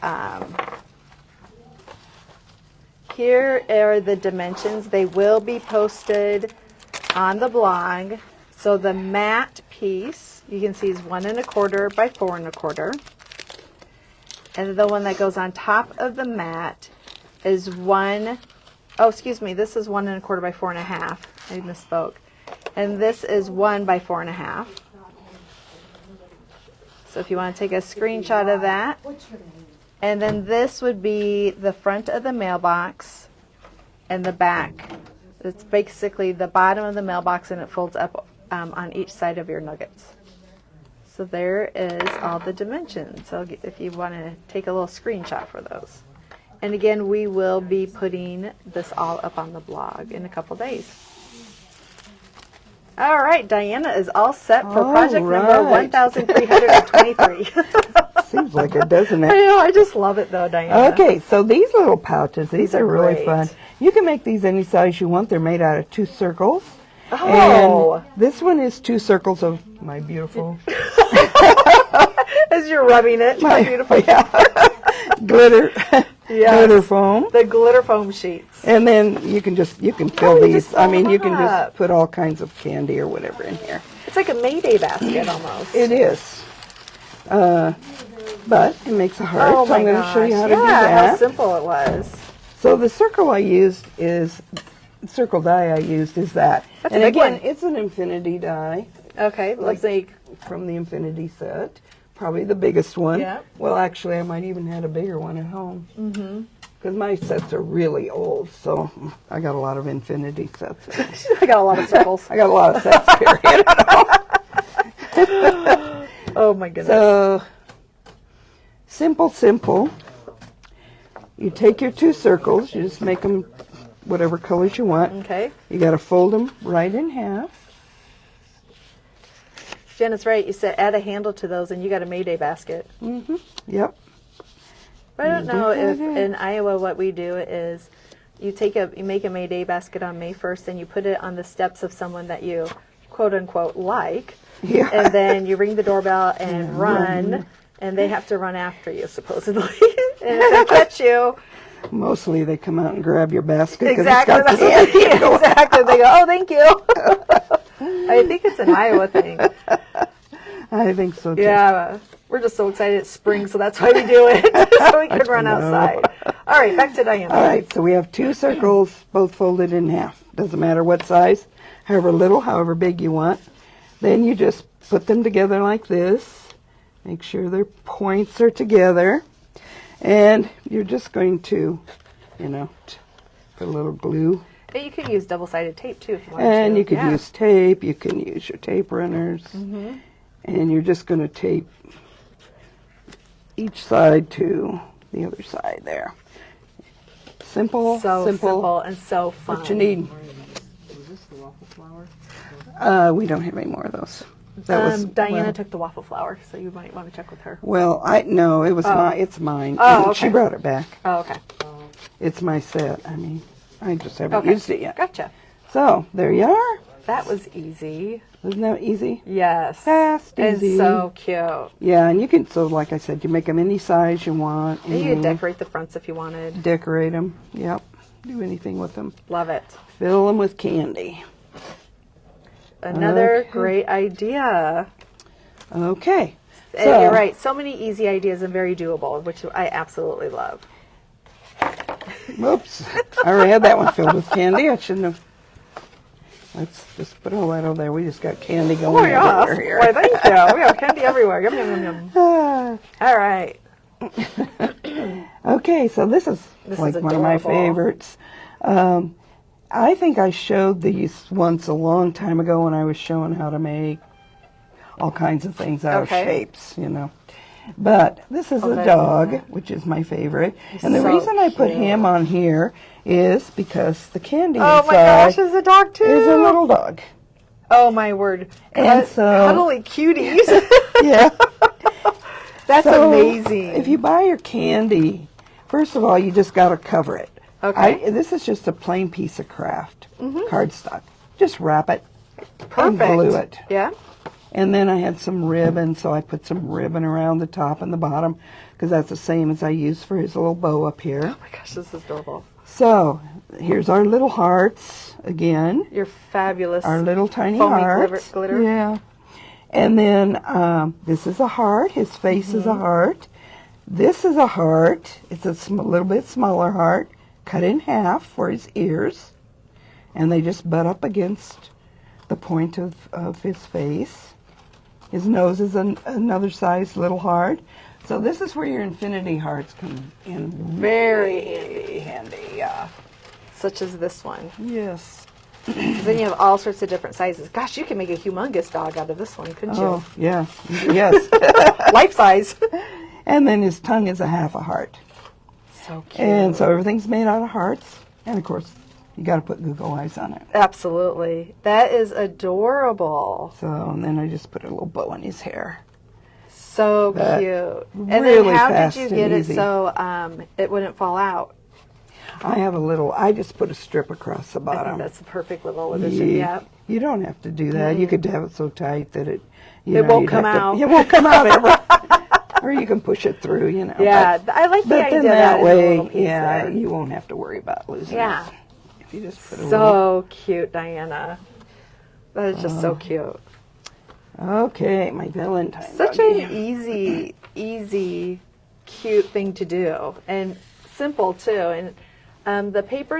here are the dimensions. They will be posted on the blog. So the matte piece, you can see is 1 1/4 by 4 1/4. And the one that goes on top of the mat is this is 1 1/4 by 4 1/2. I misspoke. And this is 1 by 4 1/2. So if you want to take a screenshot of that. And then this would be the front of the mailbox and the back. It's basically the bottom of the mailbox, and it folds up on each side of your nuggets. So there is all the dimensions. So if you want to take a little screenshot for those. And again, we will be putting this all up on the blog in a couple days. All right, Diana is all set for project number 1323. Seems like it, doesn't I it? know, I just love it though, Diana. Okay, so these little pouches, these are really great. fun. You can make these any size you want. They're made out of 2 circles. Oh. And this one is 2 circles of my beautiful As you're rubbing it, how beautiful. glitter Yes. glitter foam. The glitter foam sheets. And then you can fill you these. just fill you them can up. just put all kinds of candy or whatever in here. It's like a Mayday basket almost. It is. But it makes a heart. Oh so my I'm going to gosh. show you how to do Yeah, how that. simple it was. So the circle I used is, circle die I used is that. That's and a big again, one. it's an infinity die Okay, looks like from the infinity set. Probably the biggest one. Yeah. Well, actually, I might even have a bigger one at home. Because my sets are really old, so I got a lot of infinity sets. I got a lot of circles. I got a lot of sets, period. Oh my goodness. So, simple. You take your 2 circles, you just make them whatever colors you want. Okay. You got to fold them right in half. Jenna's right. You said add a handle to those, and you got a Mayday basket. Yep. But I don't know if in Iowa what we do is you make a Mayday basket on May 1st, and you put it on the steps of someone that you quote unquote like, Yeah. and then you ring the doorbell and run, and they have to run after you supposedly, and if they catch you. Mostly they come out and grab your basket. Exactly. It's got That's what candy. they do. Exactly. They go, oh, thank you. I think it's an Iowa thing. I think so too. Yeah. We're just so excited it's spring, so that's why we do it. So we can run outside. All right, back to Diana. All right, so we have 2 circles, both folded in half. Doesn't matter what size, however little, however big you want. Then you just put them together like this. Make sure their points are together. And you're just going to, put a little glue. Hey, you could use double-sided tape, too, if you wanted to. And you could use tape. You can use your tape runners. And you're just going to tape each side to the other side there. Simple, So simple and so fun. What you need. Is this the waffle flour? We don't have any more of those. Diana took the waffle flour, so you might want to check with her. Well, no, it was it's mine. Oh, She okay. brought it back. Oh, okay. It's my set. I just haven't used it yet. Gotcha. So there you are. That was easy. Wasn't that easy? Yes. Fast, easy. And so cute. Yeah, and you can, so like I said, you make them any size you want. And you could decorate the fronts if you wanted. Decorate them, yep. Do anything with them. Love it. Fill them with candy. Another Okay. great idea. Okay. And you're right. So many easy ideas and very doable, which I absolutely love. Whoops. I already had that one filled with candy. I shouldn't have. Let's just put all that over there. We just got candy going everywhere here. Why, thank you. We have candy everywhere. Yum, yum, yum, yum. All right. Okay, so this is like one of my adorable. favorites. I think I showed these once a long time ago when I was showing how to make all kinds of things out of shapes, you know. But this is a dog, which is my favorite. And the reason I put him on here is because the candy Oh my gosh, there's a dog too. is a little dog. Oh my word. And so, cuddly cuties. yeah. That's So, amazing. If you buy your candy, first of all, you just got to cover it. Okay. This is just a plain piece of craft cardstock. Just wrap it and Perfect. glue it. Yeah. And then I had some ribbon, so I put some ribbon around the top and the bottom because that's the same as I use for his little bow up here. Oh my gosh, this is adorable. So here's our little hearts again. You're fabulous. Our little tiny foamy hearts. glitter. Yeah. And then this is a heart. His face is a heart. This is a heart. It's a little bit smaller heart, cut in half for his ears. And they just butt up against the point of his face. His nose is another size little heart. So this is where your infinity hearts come in very handy. Yeah. Such as this one. Yes. Then you have all sorts of different sizes. Gosh, you can make a humongous dog out of this one, couldn't Oh, yeah. Yes. you? Life size. And then his tongue is a half a heart. So cute. And so everything's made out of hearts. And of course, you got to put Google eyes on it. Absolutely. That is adorable. So, and then I just put a little bow in his hair. So But cute. And really then how fast did you and get easy. it so it wouldn't fall out? I just put a strip across the I bottom. think that's the perfect little addition. Yeah. You don't have to do that. You could have it so tight that it won't come out. It won't come out ever. Or you can push it through, you know. Yeah, I like the But idea then that that way, little piece there. you won't have to worry about losing Yeah. it. If you just put a little. So cute, Diana. That is just so cute. Okay, my Valentine. Such doggy. an easy, cute thing to do, and simple too. And the paper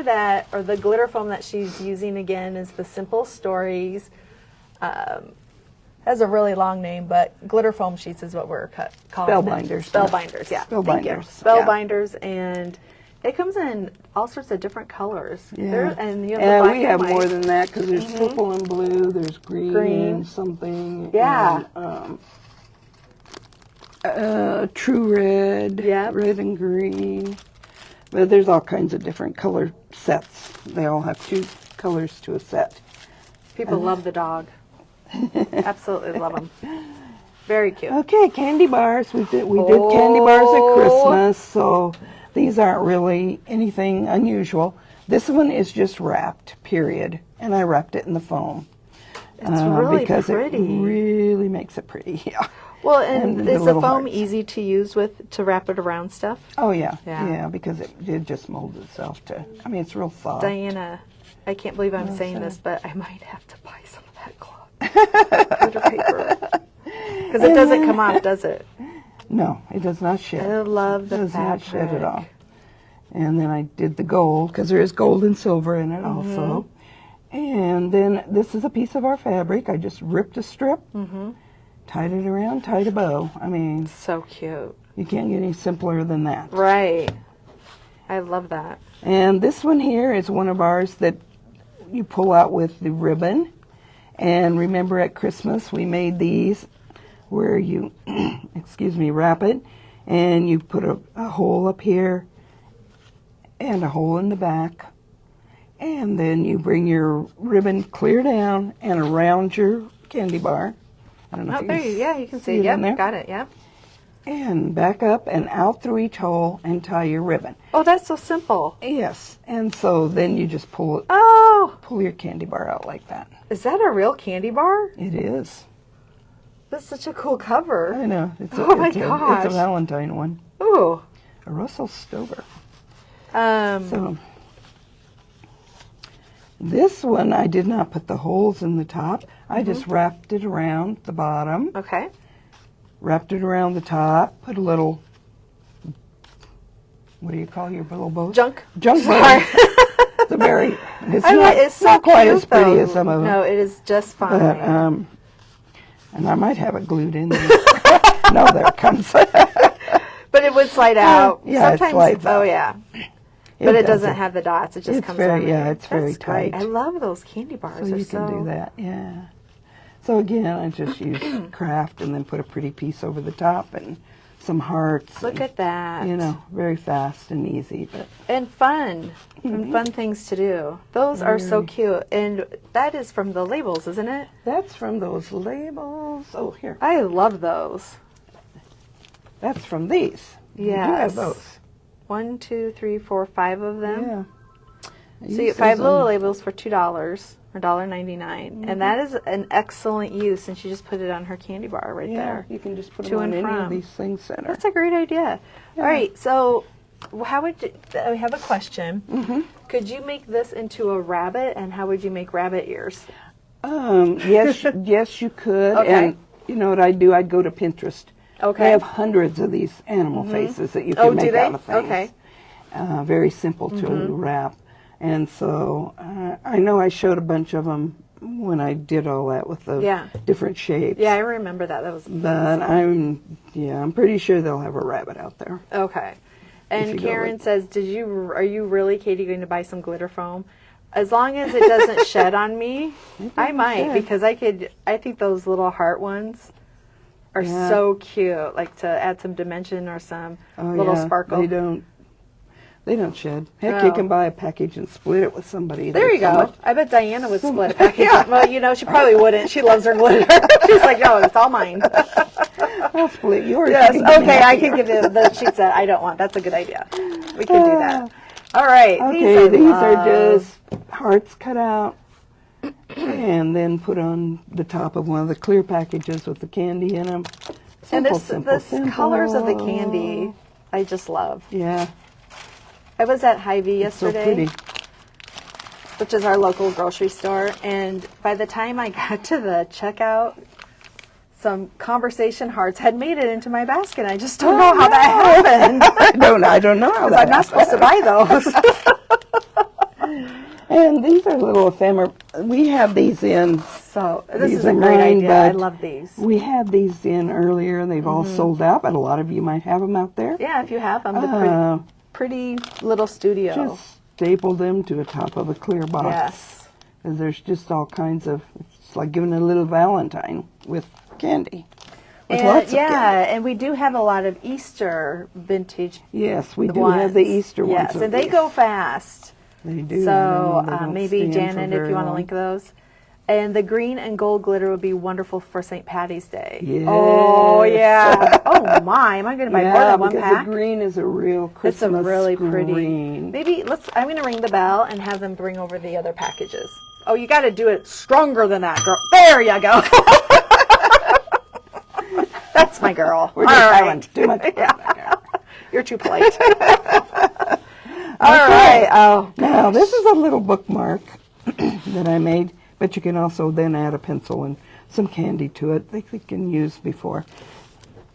or the glitter foam that she's using again is the Simple Stories. Has a really long name, but glitter foam sheets is what we're calling them. Spellbinders. Spellbinders, yeah. Thank you. Spellbinders, yeah. Spellbinders, and it comes in all sorts of different colors. Yeah. And you have the black we have and more white. than that because there's purple and blue, there's green. Something. Yeah. And, true red, Yep. red and green. But there's all kinds of different color sets. They all have 2 colors to a set. People love the dog. Absolutely love them. Very cute. Okay, candy bars. We did candy bars at Christmas, so these aren't really anything unusual. This one is just wrapped, period, and I wrapped it in the foam. It's really because pretty. it really makes it pretty. Yeah. Well, and the is the little foam hearts. easy to use to wrap it around stuff? Oh yeah, Yeah. yeah, because it just molds itself to. I mean, it's real soft. Diana, I can't believe I'm saying this, but I might have to buy some of that cloth. Glitter paper. Because it doesn't come off, does it? No, it does not shed. I love the It does not shed fabric. at all. And then I did the gold because there is gold and silver in it Mm-hmm. also. And then this is a piece of our fabric. I just ripped a strip, tied it around, tied a bow. I mean, So cute. you can't get any simpler than that. Right. I love that. And this one here is one of ours that you pull out with the ribbon. And remember at Christmas we made these where you, wrap it and you put a hole up here and a hole in the back. And then you bring your ribbon clear down and around your candy bar. I don't know Oh, if you there can you, yeah, you can see. it Yep, in there. got it. Yep. and back up and out through each hole and tie your ribbon. Oh, that's so simple. Yes, and so then you just pull your candy bar out like that. Is that a real candy bar? It is. That's such a cool cover. I know. It's a gosh. Valentine one. Ooh. A Russell Stover. Um, So this one I did not put the holes in the top. I just wrapped it around the bottom. okay. Wrapped it around the top. Put a little, what do you call your little bows? Junk. Junk Sorry. bows. It's It's so not quite cute, as pretty though. as some of them. No, it is just fine. But, and I might have it glued in there. No, there it comes. But it would slide out. Yeah, it Sometimes, slides out. Oh, yeah. But it doesn't doesn't. have the dots. It just It's comes very- out. yeah, it's very That's great. tight. I love those candy bars. So They're you can do that, yeah. So again, I just use craft and then put a pretty piece over the top and some hearts. Look and, at that. You know, very fast and easy. But And fun. And fun things to do. Those are so cute. And that is from the labels, isn't it? that's from those labels. Oh, here. I love those. That's from these. You do Yes. have those. 1, 2, 3, 4, 5 of them. Yeah. I So you use get 5 those little on- labels for $2 or $1.99. And that is an excellent use, and she just put it on her candy bar right Yeah, there. you can just put To them on and any from. of these things center. That's a great idea. All right, so how would you, I have a question. Could you make this into a rabbit, and how would you make rabbit ears? Yes, yes, you could. Okay. And you know what I'd do? I'd go to Pinterest. Okay. They have hundreds of these animal faces that you can Oh, do make they? out of things. Okay. Very simple to wrap. And so I know I showed a bunch of them when I did all that with the Yeah. different shapes. Yeah, I remember that. That was But I'm pretty sure they'll have a rabbit out there. okay. If And you go Karen with- says, are you really, Katie, going to buy some glitter foam? As long as it doesn't shed on me, I might, shed. because I think those little heart ones are Yeah. so cute, like to add some dimension or some Oh, little yeah. sparkle. They don't shed. Heck, No. you can buy a package and split it with somebody. There you There's so go. much- I bet Diana would split a package. Well, you know, she probably wouldn't. She loves her glitter. She's like, no, it's all mine. I'll split yours. Yes, You can give me okay, half I of can yours. give you the sheet set. I don't want. That's a good idea. We can do that. All right. Okay, these are love. just hearts cut out and then put on the top of one of the clear packages with the candy in them. And Simple, this, simple, the simple. colors of the candy, I just love. Yeah, I was at Hy-Vee so yesterday, pretty. which is our local grocery store, and by the time I got to the checkout, some conversation hearts had made it into my basket. I just don't know how that happened. I don't know how that I'm not supposed to buy those. And these are little ephemera. We have these in. So this These is a are great mine, idea. I but love these. We had these in earlier, and they've all sold out, but a lot of you might have them out there. Yeah, if you have them, the Uh, pretty little studio. Just staple them to the top of a clear box. Yes. Because there's just all kinds of, it's like giving a little Valentine with candy. With And, lots of yeah, candy. and we do have a lot of Easter vintage Yes, we do ones. have the Easter ones. Yes, of and they these. go fast. They do. So They don't maybe stand for Janet, if very you want to long. link those. And the green and gold glitter would be wonderful for St. Patty's Day. Yes. Oh, yeah. Oh, my. Am I going to buy more than one because pack? the green is a real It's a Christmas really pretty. green. Maybe I'm going to ring the bell and have them bring over the other packages. Oh, you got to do it stronger than that, girl. There you go. That's my girl. We're All just right. having too much fun back there. You're too polite. All right. Oh, Now, this is a little bookmark that I made, but you can also then add a pencil and some candy to it that you can use before.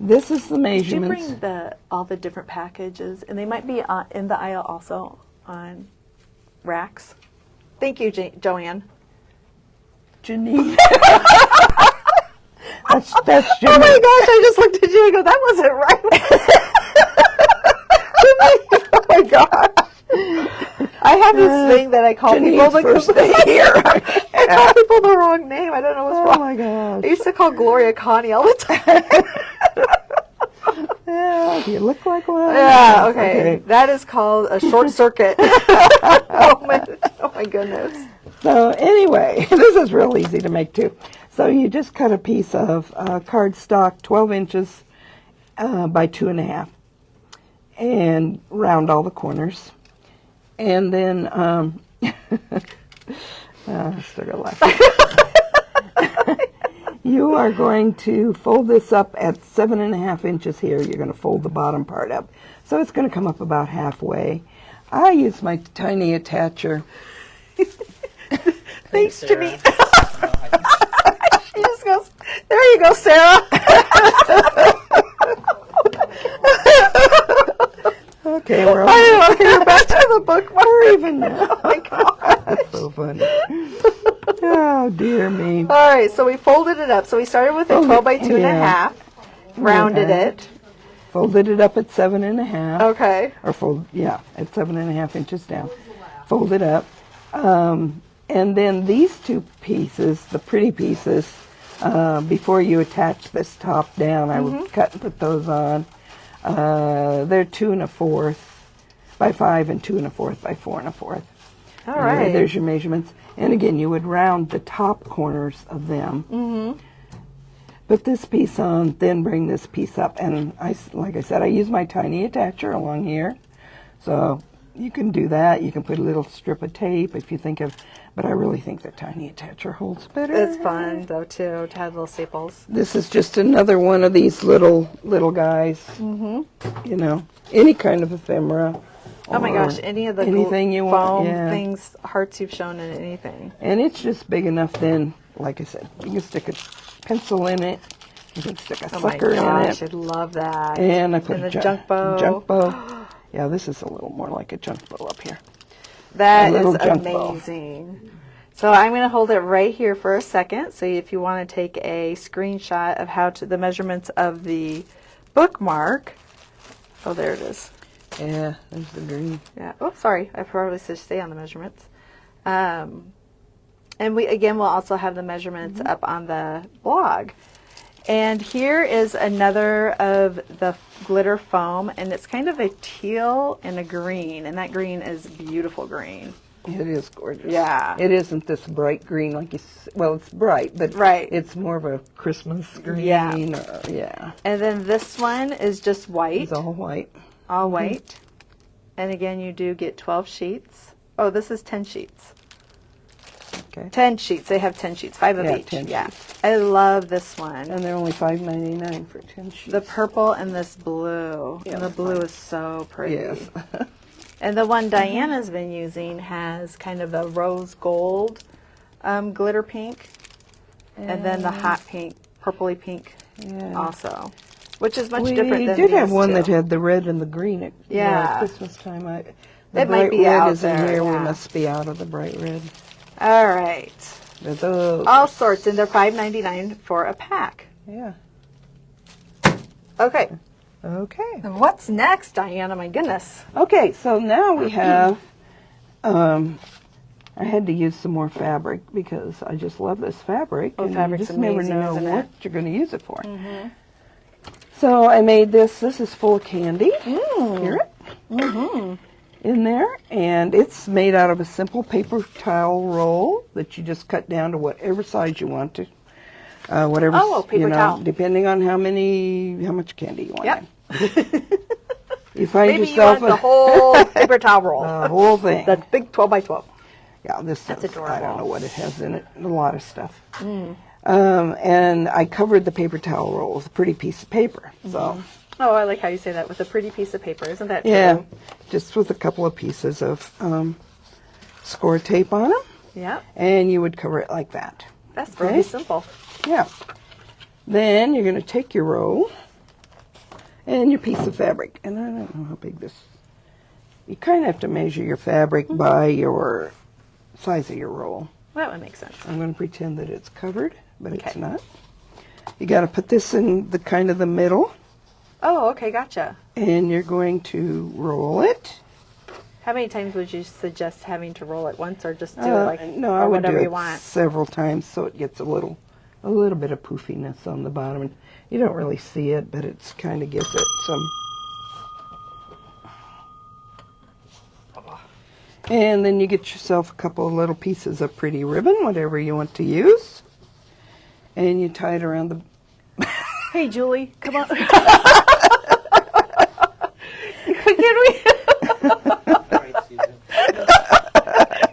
This is the did you measurements. bring all the different packages? And they might be in the aisle also on racks. Thank you, Joanne. Janine. that's Janine. Oh my gosh, I just looked at you and go, that wasn't right. Oh my gosh. I have this thing that I call people Janine's because first day here. I call people the wrong name. I don't know what's Oh wrong. my gosh. I used to call Gloria Connie all the time. Yeah, you look like one. Yeah, okay. That is called a short circuit. Oh my goodness. So anyway, this is real easy to make too. So you just cut a piece of cardstock, 12 inches, by 2.5, and round all the corners. And then, still got laugh. You are going to fold this up at 7.5 inches here. You're going to fold the bottom part up. So it's going to come up about halfway. I use my tiny attacher. Thanks to me. She just goes, there you go, Sarah. Okay, we're back to the bookmark. We're even now. Oh my God. That's so funny. Oh, dear me. All right, so we folded it up. So we started with a 12 by 2.5, rounded it. Folded it up at 7.5. Okay. Or at 7.5 inches down. Fold it up. And then these two pieces, the pretty pieces, before you attach this top down, I would cut and put those on. They're 2 1/4 by 5 and 2 1/4 by 4 1/4. All right. There's your measurements. And again, you would round the top corners of them. Put this piece on, then bring this piece up. And like I said, I use my tiny attacher along here. So you can do that. You can put a little strip of tape if you think of, but I really think the tiny attacher holds better. It's fun, though, too, to have little staples. This is just another one of these little guys. You know, any kind of ephemera. Oh my gosh, any of the anything you foam want, things, hearts you've shown in anything. And it's just big enough then, like I said, you can stick a pencil in it. You can stick a sucker in it. I love that. And I put and a the junk bow. Junk bow. Yeah, this is a little more like a junk bow up here. That is junk bow. amazing. So I'm going to hold it right here for a second. So if you want to take a screenshot of the measurements of the bookmark. Oh, there it is. Yeah, there's the green. Yeah. Oh, sorry. I probably should stay on the measurements. And we'll also have the measurements up on the blog. And here is another of the glitter foam, and it's kind of a teal and a green, and that green is beautiful green. It is gorgeous. Yeah. It isn't this bright green like well, it's bright, but it's more of a Christmas green. Yeah. Yeah. And then this one is just white. It's all white. All white. And again, you do get 12 sheets. Oh, this is 10 sheets. Okay. 10 sheets. They have 10 sheets, 5 of each. 10 sheets. I love this one. And they're only $5.99 for 10 sheets. The purple and this blue. Yeah, and the blue is so pretty. Yes. And the one Diana's been using has kind of a rose gold glitter pink. And then the hot pink, purpley pink also. Which is much different than We did have these one two. that had the red and the green at Christmas time. The It might bright be red out is there, in here. yeah. We must be out of the bright red. All right. They're those. All sorts, and they're $5.99 for a pack. Yeah. Okay. Okay. What's next, Diana? My goodness. Okay, so now we have, I had to use some more fabric because I just love this fabric. Oh, and fabric's you just never amazing, know isn't it? what you're going to use it for. So I made this. This is full of candy. Hear it? In there. And it's made out of a simple paper towel roll that you just cut down to whatever size you want to. Whatever, paper towel. Depending on how much candy you want. Yep. You find Maybe yourself you want the whole paper towel roll. the whole thing. The big 12 by 12. Yeah, this That's says, adorable. I don't know what it has in it. A lot of stuff. And I covered the paper towel roll with a pretty piece of paper. So Oh, I like how you say that, with a pretty piece of paper. Isn't that true? yeah, just with a couple of pieces of score tape on them. Yep. And you would cover it like that. That's Okay. really simple. Yeah. Then you're going to take your roll and your piece of fabric. And I don't know how big this. You kind of have to measure your fabric by your size of your roll. That would make sense. I'm going to pretend that it's covered, but it's not. You got to put this in the kind of the middle, Oh, okay, gotcha. and you're going to roll it. How many times would you suggest having to roll it once, or just do it like No, or I would whatever do you it want? several times so it gets a little bit of poofiness on the bottom. And you don't really see it, but it's kind of gives it some. And then you get yourself a couple of little pieces of pretty ribbon, whatever you want to use, and you tie it around the. Hey, Julie, come on. Can we?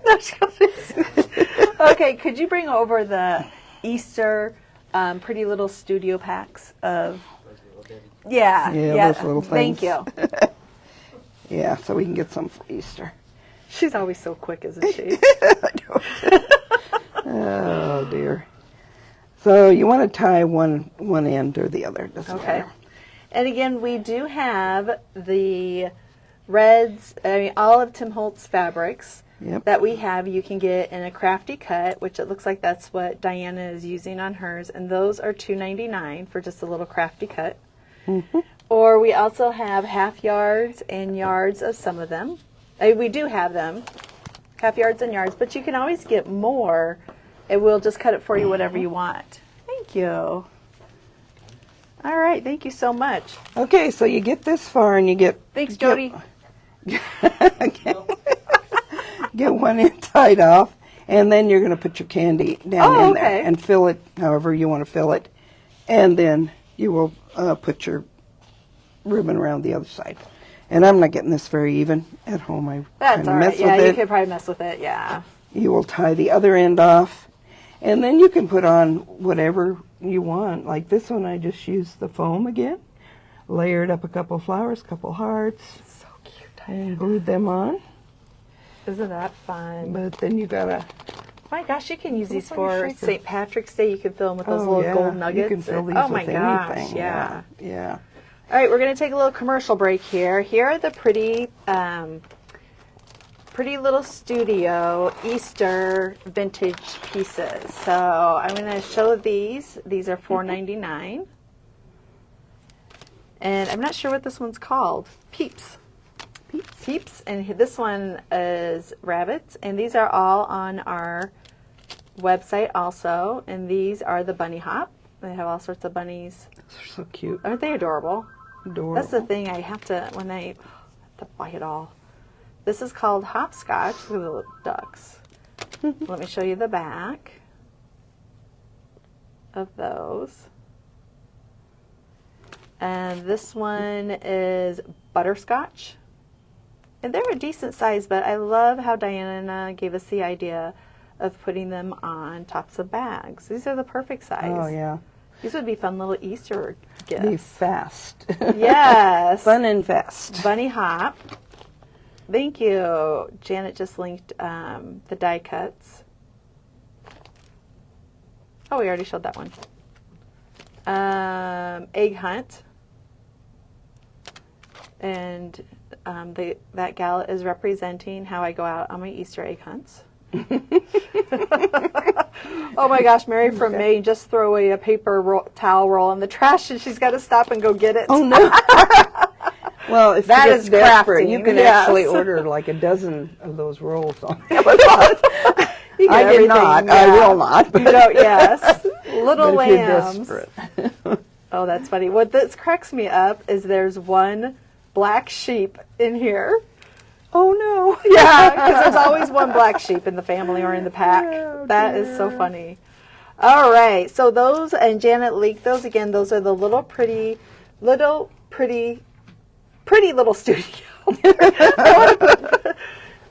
No, she calls me Susan. Okay, could you bring over the Easter pretty little studio packs of? Yeah, those little things. Thank you. Yeah, so we can get some for Easter. She's always so quick, isn't she? Oh dear. So you want to tie one end or the other. Doesn't Okay. matter. And again, we do have the reds, all of Tim Holtz fabrics Yep. that we have. You can get in a crafty cut, which it looks like that's what Diana is using on hers. And those are $2.99 for just a little crafty cut. Mm-hmm. Or we also have half yards and yards of some of them. We do have them, half yards and yards, but you can always get more. It will just cut it for you whatever you want. Thank you. All right, thank you so much. Okay, so you get this far and you get Thanks, Jody. get one end tied off, and then you're going to put your candy down in there okay. and fill it however you want to fill it, and then you will put your ribbon around the other side. And I'm not getting this very even at home. I That's kinda all mess right. Yeah, with you it. could probably mess with it. Yeah. You will tie the other end off, and then you can put on whatever you want. Like this one, I just used the foam again, layered up a couple flowers, couple hearts, So cute. and glued them on. Isn't that fun? But then you gotta, My gosh, you can use these Look like a for shaker. St. Patrick's Day. You can fill them with those oh little yeah, gold nuggets. you can fill these oh with my gosh, anything. yeah. Yeah. All right, we're going to take a little commercial break here. Here are the pretty little studio Easter vintage pieces. So I'm going to show these. These are $4.99. And I'm not sure what this one's called. Peeps. Peeps. And this one is rabbits. And these are all on our website also. And these are the bunny hop. They have all sorts of bunnies. They're so cute. Aren't they adorable? Adorable. That's the thing I have to, when I have to buy it all. This is called hopscotch. Look at the little ducks. Let me show you the back of those. And this one is butterscotch. And they're a decent size, but I love how Diana gave us the idea of putting them on tops of bags. These are the perfect size. Oh yeah. These would be fun little Easter gifts. Be fast. Yes. Fun and fast. Bunny hop. Thank you. Janet just linked the die cuts. Oh, we already showed that one. Egg hunt. And that gal is representing how I go out on my Easter egg hunts. Oh my gosh, Mary from Maine just threw away a paper towel roll in the trash and she's got to stop and go get it. Oh no. Well, if That you is get desperate, crafty, you can yes. actually order like a dozen of those rolls on You get I did everything, not. yeah. I will not. You don't, yes. Little But if you're lambs. desperate. Oh, that's funny. What this cracks me up is there's one black sheep in here. Oh no. Yeah, because there's always one black sheep in the family or in the pack. Oh, That is so funny. All right, so those, and Janet leaked those again. Those are the pretty little studio.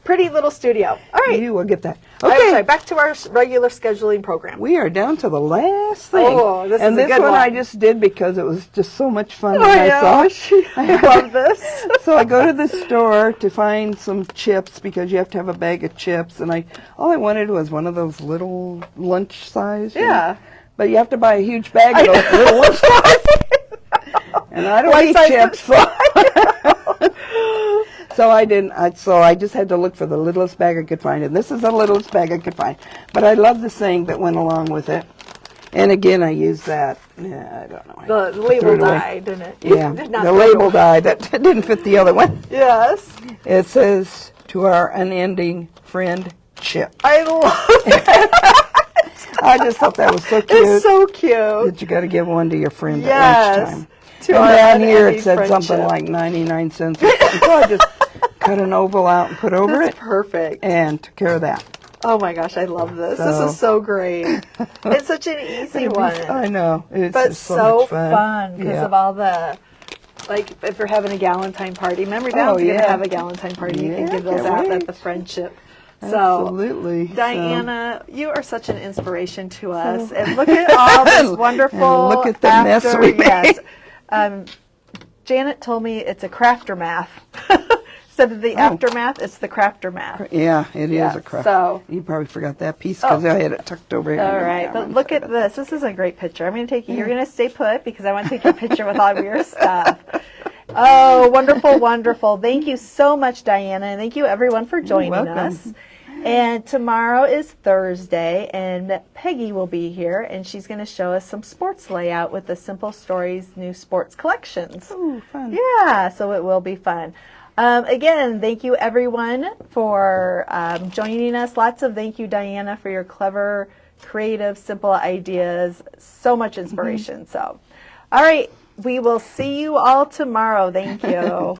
Pretty little studio. All right. You will get that. Okay, Okay. back to our regular scheduling program. We are down to the last thing. Oh, this and is a this good one I one. just did because it was just so much fun. Oh, when I yeah, saw it. I love this. So I go to the store to find some chips because you have to have a bag of chips, and all I wanted was one of those little lunch size. you know. Yeah. But you have to buy a huge bag of those little lunch size. And I don't What eat size chips. So I didn't. So I just had to look for the littlest bag I could find, and this is the littlest bag I could find. But I love the saying that went along with it. And again, I used that. Yeah, I don't know. The I label threw it away. died, didn't it? Yeah, Did not the throw it label away. died. That didn't fit the other one. Yes. It says, "To our unending friend, Chip." I love it. I just thought that was so cute. It's so cute. That you got to give one to your friend at Yes. lunchtime. To And our down here it unending said something friendship. like 99 cents or something. So I just cut an oval out and put over That's it perfect. and took care of that. Oh my gosh, I love this. This So- is so great. It's such an easy one. I know. It's But just so much fun because Yeah. of all the Like if you're having a Galentine party. Remember, Dad's going to have a Galentine party. You can Yeah, give those can't out wait. at the friendship. Absolutely. So, Diana, you are such an inspiration to us. And look at all this wonderful. And look at the mess we made. Yes. Janet told me it's a crafter math. Instead of the aftermath, it's the crafter math. Yeah, it is a craft. So, you probably forgot that piece because I had it tucked over here. all right, but look at this. This is a great picture. I'm going to take you. You're going to stay put because I want to take your picture with all of your stuff. Oh, wonderful, wonderful. Thank you so much, Diana, and thank you, everyone, for joining us. And tomorrow is Thursday, and Peggy will be here, and she's going to show us some sports layout with the Simple Stories new sports collections. Ooh, fun. Yeah, so it will be fun. Again, thank you, everyone, for joining us. Lots of thank you, Diana, for your clever, creative, simple ideas. So much inspiration. So, all right, we will see you all tomorrow. Thank you.